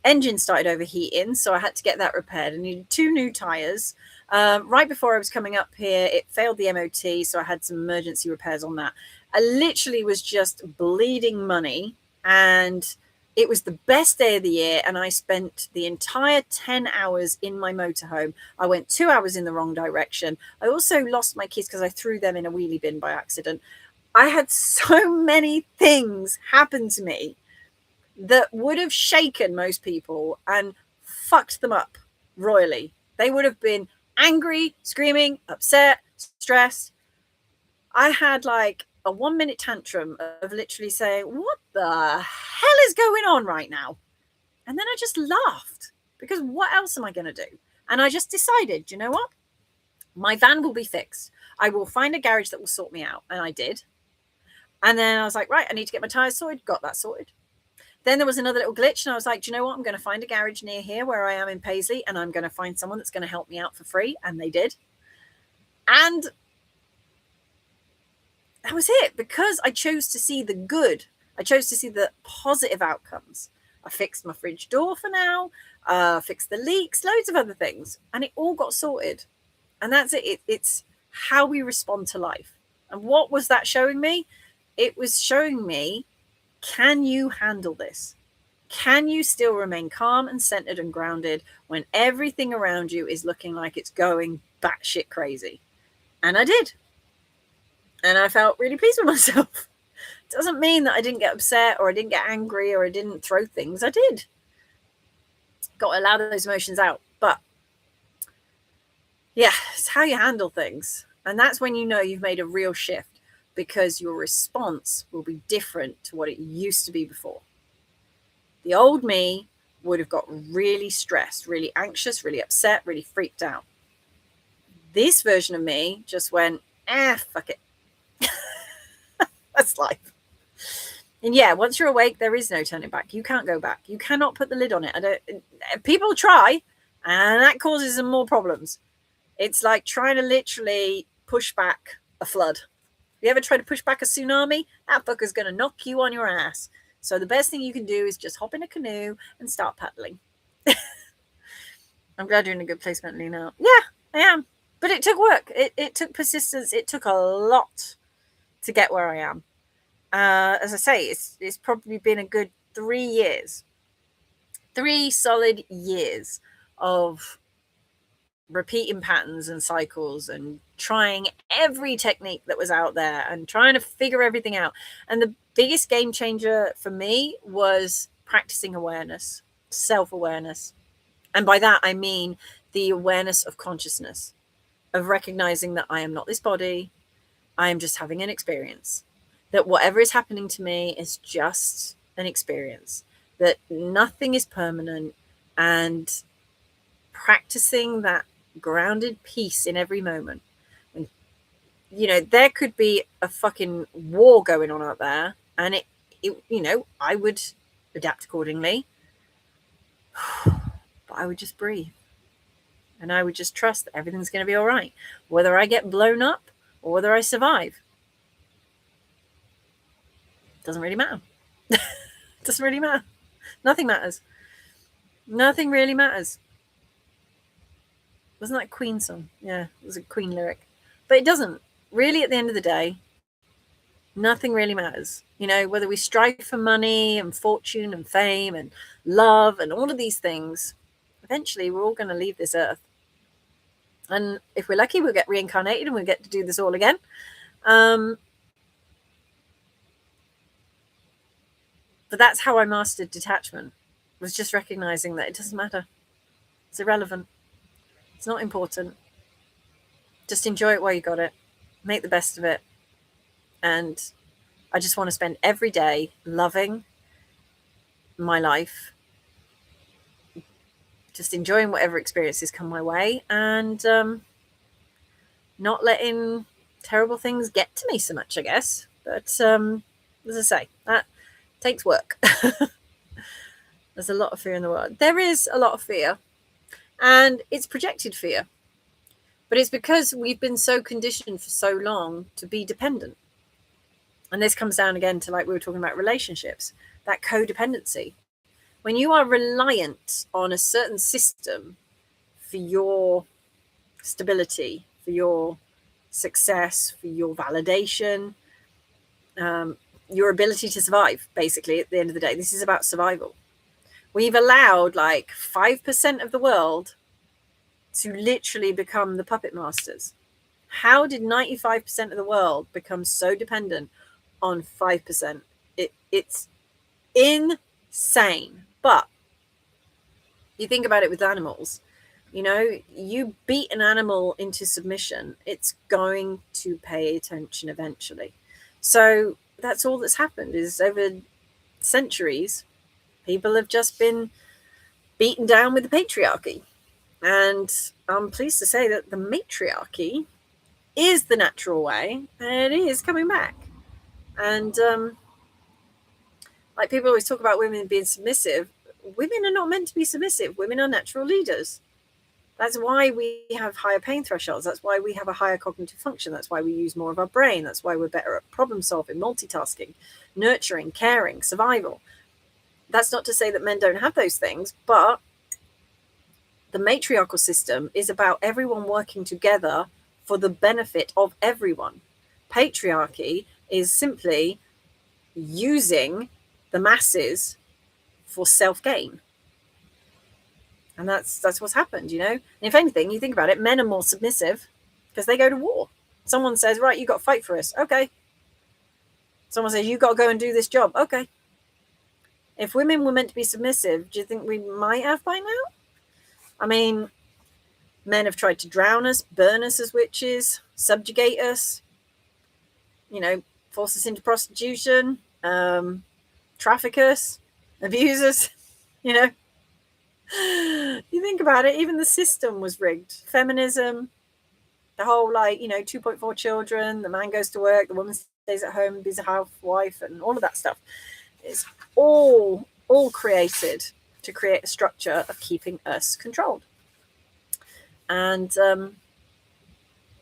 Speaker 1: engine started overheating, so I had to get that repaired. I needed 2 new tires. Right before I was coming up here, it failed the MOT, so I had some emergency repairs on that. I literally was just bleeding money, and it was the best day of the year, and I spent the entire 10 hours in my motorhome. I went 2 hours in the wrong direction. I also lost my keys because I threw them in a wheelie bin by accident. I had so many things happen to me that would have shaken most people and fucked them up royally. They would have been angry, screaming, upset, stressed. I had like a 1-minute tantrum of literally saying, what the hell is going on right now? And then I just laughed, because what else am I going to do? And I just decided, you know what? My van will be fixed. I will find a garage that will sort me out. And I did. And then I was like, right, I need to get my tires sorted. Got that sorted. Then there was another little glitch, and I was like, do you know what? I'm going to find a garage near here where I am in Paisley, and I'm going to find someone that's going to help me out for free. And they did. And that was it, because I chose to see the good. I chose to see the positive outcomes. I fixed my fridge door for now, fixed the leaks, loads of other things, and it all got sorted. And that's it. It's how we respond to life. And what was that showing me? It was showing me, can you handle this? Can you still remain calm and centered and grounded when everything around you is looking like it's going batshit crazy? And I did. And I felt really pleased with myself. It doesn't mean that I didn't get upset or I didn't get angry or I didn't throw things. I did. Got to allow those emotions out. But yeah, it's how you handle things. And that's when you know you've made a real shift, because your response will be different to what it used to be before. The old me would have got really stressed, really anxious, really upset, really freaked out. This version of me just went, fuck it. That's life. And yeah, once you're awake, there is no turning back. You can't go back. You cannot put the lid on it. People try, and that causes them more problems. It's like trying to literally push back a flood. You ever try to push back a tsunami? That fucker's going to knock you on your ass. So the best thing you can do is just hop in a canoe and start paddling. I'm glad you're in a good place mentally now. Yeah, I am. But it took work. It took persistence. It took a lot to get where I am. As I say, it's probably been a good 3 years. 3 solid years of repeating patterns and cycles and trying every technique that was out there and trying to figure everything out. And the biggest game changer for me was practicing awareness, self-awareness. And by that, I mean the awareness of consciousness, of recognizing that I am not this body. I am just having an experience, that whatever is happening to me is just an experience, that nothing is permanent, and practicing that grounded peace in every moment. And, you know, there could be a fucking war going on out there, and it you know, I would adapt accordingly, but I would just breathe, and I would just trust that everything's going to be all right, whether I get blown up or whether I survive. Doesn't really matter. Doesn't really matter. Nothing matters. Nothing really matters. Wasn't that a Queen song? Yeah, it was a Queen lyric. But it doesn't. Really, at the end of the day, nothing really matters. You know, whether we strive for money and fortune and fame and love and all of these things, eventually we're all going to leave this earth. And if we're lucky, we'll get reincarnated and we'll get to do this all again. But that's how I mastered detachment, was just recognizing that it doesn't matter. It's irrelevant. It's not important. Just enjoy it while you got it. Make the best of it. And I just want to spend every day loving my life, just enjoying whatever experiences come my way, and not letting terrible things get to me so much, I guess. But as I say, that takes work. There's a lot of fear in the world. There is a lot of fear, and it's projected fear. But it's because we've been so conditioned for so long to be dependent. And this comes down again to, like we were talking about, relationships, that codependency. When you are reliant on a certain system for your stability, for your success, for your validation, your ability to survive, basically, at the end of the day, this is about survival. We've allowed like 5% of the world to literally become the puppet masters. How did 95% of the world become so dependent on 5%? It's insane. But you think about it with animals, you beat an animal into submission, it's going to pay attention eventually. So that's all that's happened, is over centuries, people have just been beaten down with the patriarchy. And I'm pleased to say that the matriarchy is the natural way, and it is coming back. And like people always talk about women being submissive. Women are not meant to be submissive. Women are natural leaders. That's why we have higher pain thresholds. That's why we have a higher cognitive function. That's why we use more of our brain. That's why we're better at problem solving, multitasking, nurturing, caring, survival. That's not to say that men don't have those things, but the matriarchal system is about everyone working together for the benefit of everyone. Patriarchy is simply using the masses for self-gain. And that's what's happened, And if anything, you think about it, men are more submissive because they go to war. Someone says, right, you got to fight for us. Okay. Someone says, you got to go and do this job. Okay. If women were meant to be submissive, do you think we might have by now? I mean, men have tried to drown us, burn us as witches, subjugate us, force us into prostitution, traffic us, abuse us, You think about it, even the system was rigged. Feminism, the whole 2.4 children, the man goes to work, the woman stays at home, be a housewife, and all of that stuff. It's all created to create a structure of keeping us controlled. And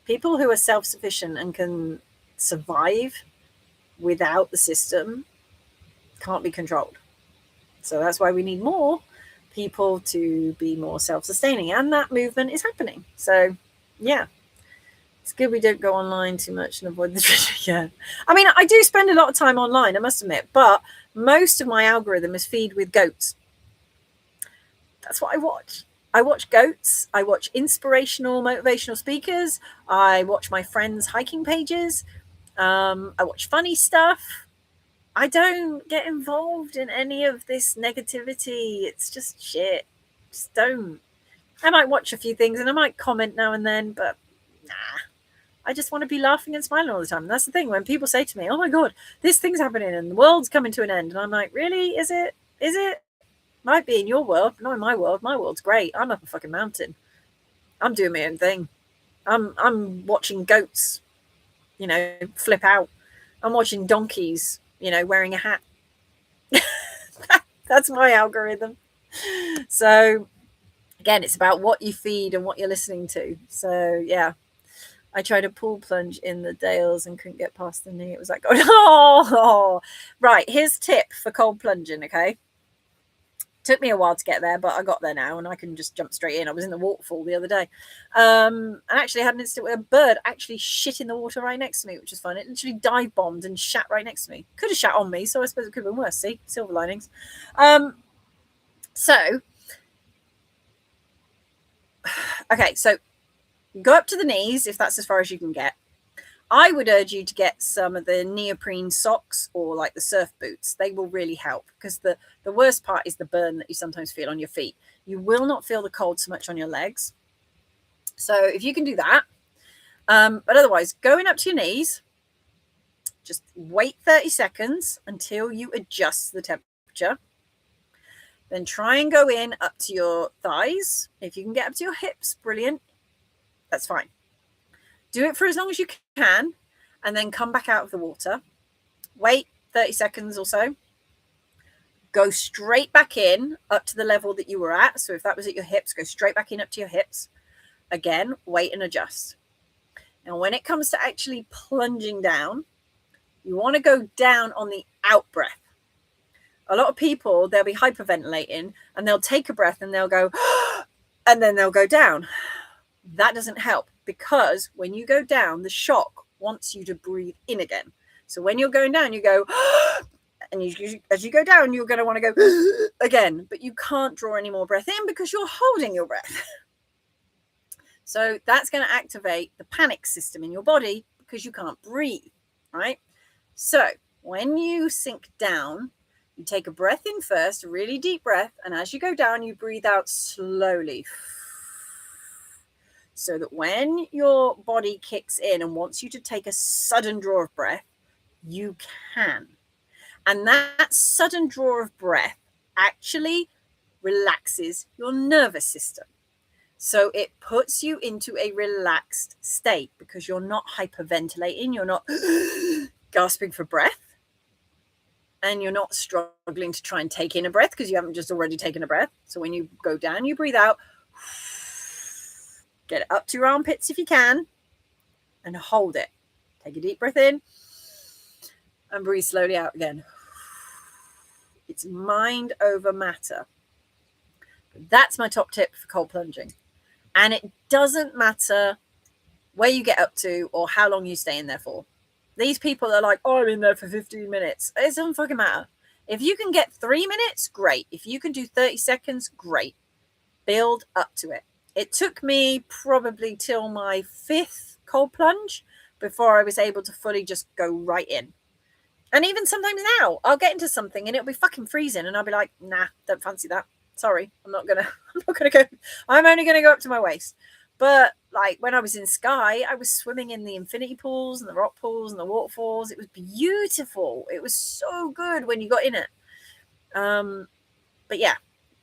Speaker 1: people who are self-sufficient and can survive without the system can't be controlled. So that's why we need more people to be more self-sustaining, and that movement is happening. So yeah, it's good we don't go online too much and avoid the trigger. Yeah, I mean, I do spend a lot of time online, I must admit, but most of my algorithm is feed with goats. That's what I watch. I watch goats. I watch inspirational, motivational speakers. I watch my friends' hiking pages. I watch funny stuff. I don't get involved in any of this negativity. It's just shit. Just don't. I might watch a few things and I might comment now and then, but nah. I just want to be laughing and smiling all the time. And that's the thing. When people say to me, oh my God, this thing's happening and the world's coming to an end. And I'm like, really? Is it? Is it? Might be in your world, but not in my world. My world's great. I'm up a fucking mountain. I'm doing my own thing. I'm watching goats, flip out. I'm watching donkeys, wearing a hat. That's my algorithm. So again, it's about what you feed and what you're listening to. So yeah, I tried a pool plunge in the Dales and couldn't get past the knee. It was like, oh, right. Here's a tip for cold plunging. Okay. Took me a while to get there, but I got there now and I can just jump straight in. I was in the waterfall the other day. And actually had an incident where a bird actually shit in the water right next to me, which is fun. It literally dive bombed and shat right next to me. Could have shat on me, so I suppose it could have been worse. See? Silver linings. Okay, so go up to the knees if that's as far as you can get. I would urge you to get some of the neoprene socks or like the surf boots. They will really help because the worst part is the burn that you sometimes feel on your feet. You will not feel the cold so much on your legs. So if you can do that, but otherwise going up to your knees, just wait 30 seconds until you adjust the temperature. Then try and go in up to your thighs. If you can get up to your hips, brilliant. That's fine. Do it for as long as you can, and then come back out of the water. Wait 30 seconds or so. Go straight back in up to the level that you were at. So if that was at your hips, go straight back in up to your hips. again, wait and adjust. Now, when it comes to actually plunging down, you want to go down on the out breath. A lot of people, they'll be hyperventilating and they'll take a breath and they'll go, and then they'll go down. That doesn't help, because when you go down, the shock wants you to breathe in again. So when you're going down, you go, and as you go down, you're going to want to go again, but you can't draw any more breath in because you're holding your breath. So that's going to activate the panic system in your body because you can't breathe, right? So when you sink down, you take a breath in first, a really deep breath, and as you go down, you breathe out slowly, so that when your body kicks in and wants you to take a sudden draw of breath, you can. And that sudden draw of breath actually relaxes your nervous system. So it puts you into a relaxed state because you're not hyperventilating, you're not gasping for breath, and you're not struggling to try and take in a breath because you haven't just already taken a breath. So when you go down, you breathe out, get it up to your armpits if you can, and hold it. Take a deep breath in and breathe slowly out again. It's mind over matter. That's my top tip for cold plunging. And it doesn't matter where you get up to or how long you stay in there for. These people are like, oh, I'm in there for 15 minutes. It doesn't fucking matter. If you can get 3 minutes, great. If you can do 30 seconds, great. Build up to it. It took me probably till my 5th cold plunge before I was able to fully just go right in. And even sometimes now, I'll get into something and it'll be fucking freezing, and I'll be like, nah, don't fancy that. Sorry, I'm not gonna go. I'm only gonna go up to my waist. But like when I was in Skye, I was swimming in the infinity pools and the rock pools and the waterfalls. It was beautiful. It was so good when you got in it. But yeah,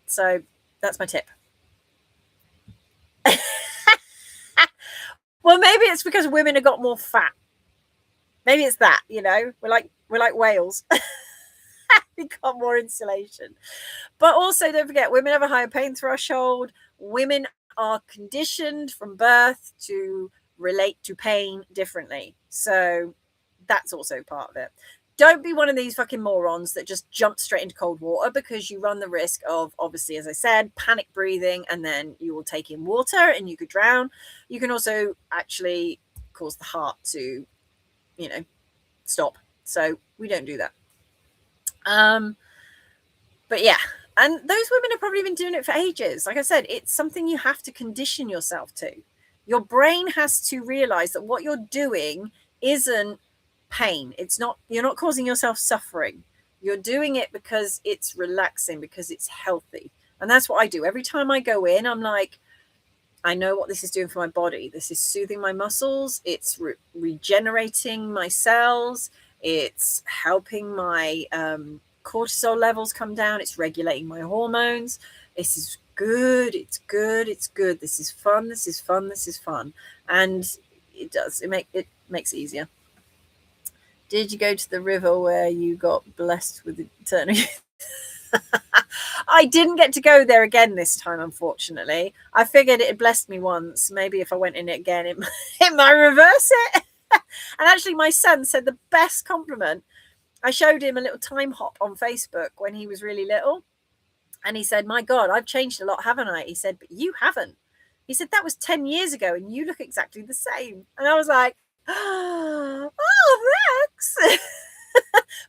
Speaker 1: so that's my tip. Well, maybe it's because women have got more fat. Maybe it's that, you know, we're like whales. We got more insulation. But also, don't forget, women have a higher pain threshold. Women are conditioned from birth to relate to pain differently. So that's also part of it. Don't be one of these fucking morons that just jump straight into cold water, because you run the risk of, obviously, as I said, panic breathing, and then you will take in water and you could drown. You can also actually cause the heart to, you know, stop. So we don't do that. But yeah, and those women have probably been doing it for ages. Like I said, it's something you have to condition yourself to. Your brain has to realize that what you're doing isn't pain. It's not, you're not causing yourself suffering. You're doing it because it's relaxing, because it's healthy. And that's what I do. Every time I go in, I'm like, I know what this is doing for my body. This is soothing my muscles. It's regenerating my cells. It's helping my cortisol levels come down. It's regulating my hormones. This is good. It's good. It's good. This is fun. This is fun. This is fun. And it does. It makes it easier. Did you go to the river where you got blessed with eternal youth? I didn't get to go there again this time, unfortunately. I figured it had blessed me once. Maybe if I went in it again, it might reverse it. And actually, my son said the best compliment. I showed him a little time hop on Facebook when he was really little. And he said, my God, I've changed a lot, haven't I? He said, but you haven't. He said, that was 10 years ago and you look exactly the same. And I was like, oh, thanks.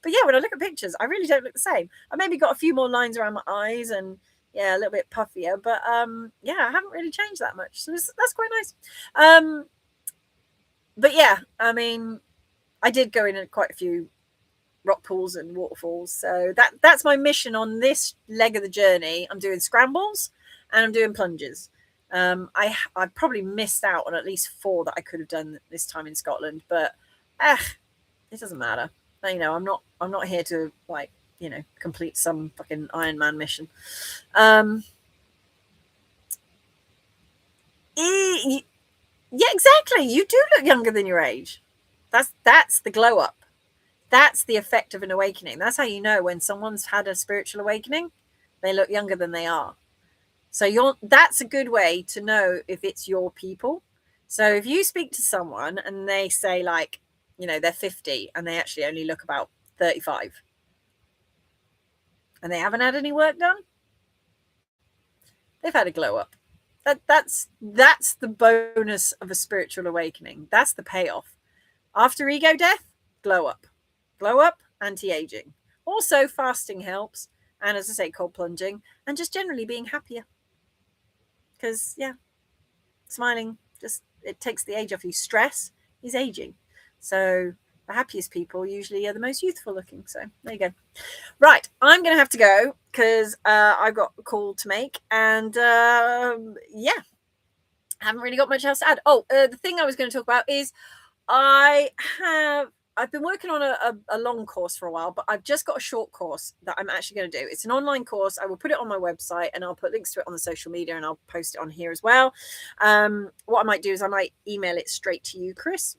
Speaker 1: But yeah, when I look at pictures, I really don't look the same. I maybe got a few more lines around my eyes and yeah, a little bit puffier. But yeah, I haven't really changed that much. So that's quite nice. But yeah, I mean, I did go in quite a few rock pools and waterfalls. So that's my mission on this leg of the journey. I'm doing scrambles and I'm doing plunges. I probably missed out on at least 4 that I could have done this time in Scotland, but it doesn't matter. You know, I'm not here to, like, you know, complete some fucking Iron Man mission. Yeah, exactly. You do look younger than your age. That's the glow up. That's the effect of an awakening. That's how you know when someone's had a spiritual awakening. They look younger than they are. So that's a good way to know if it's your people. So if you speak to someone and they say, like, they're 50 and they actually only look about 35 and they haven't had any work done, they've had a glow up. That's the bonus of a spiritual awakening. That's the payoff. After ego death, glow up. Glow up, anti-aging. Also, fasting helps. And as I say, cold plunging, and just generally being happier. Because, yeah, smiling, it takes the age off you. Stress is aging. So the happiest people usually are the most youthful looking. So there you go. Right, I'm going to have to go because I've got a call to make. And yeah, I haven't really got much else to add. Oh, the thing I was going to talk about is I've been working on a long course for a while, but I've just got a short course that I'm actually going to do. It's an online course. I will put it on my website and I'll put links to it on the social media and I'll post it on here as well. What I might do is I might email it straight to you, Chris,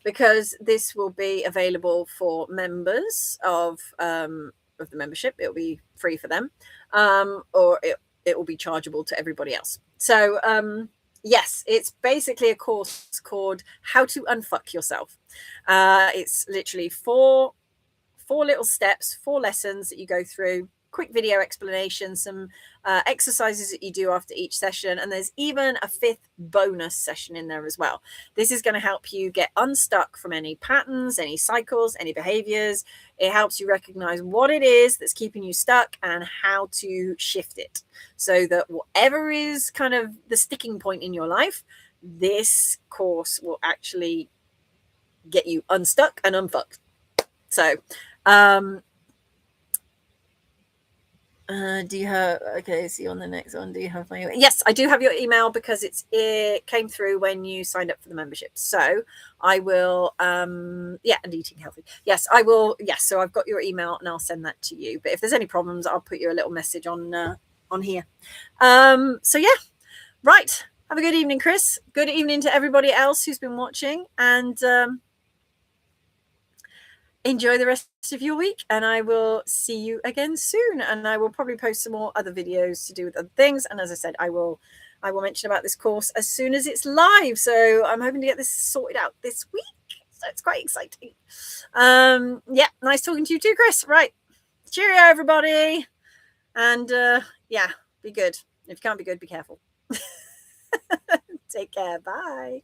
Speaker 1: because this will be available for members of the membership. It'll be free for them, or it will be chargeable to everybody else. So yes, it's basically a course called How to Unfuck Yourself. It's literally four little steps, 4 lessons that you go through, quick video explanation, some exercises that you do after each session, and there's even a 5th bonus session in there as well. This is going to help you get unstuck from any patterns, any cycles, any behaviors. It helps you recognize what it is that's keeping you stuck and how to shift it, so that whatever is kind of the sticking point in your life, this course will actually get you unstuck and unfucked. So do you have, okay, see you on the next one. Do you have my email? Yes, I do have your email because it came through when you signed up for the membership. So I will, and eating healthy. Yes, I will. Yes. So I've got your email and I'll send that to you. But if there's any problems, I'll put you a little message on here. So yeah, right. Have a good evening, Chris. Good evening to everybody else who's been watching, and enjoy the rest of your week, and I will see you again soon. And I will probably post some more other videos to do with other things. And as I said, I will mention about this course as soon as it's live. So I'm hoping to get this sorted out this week. So it's quite exciting. Yeah, nice talking to you too, Chris. Right. Cheerio, everybody. And yeah, be good. If you can't be good, be careful. Take care. Bye.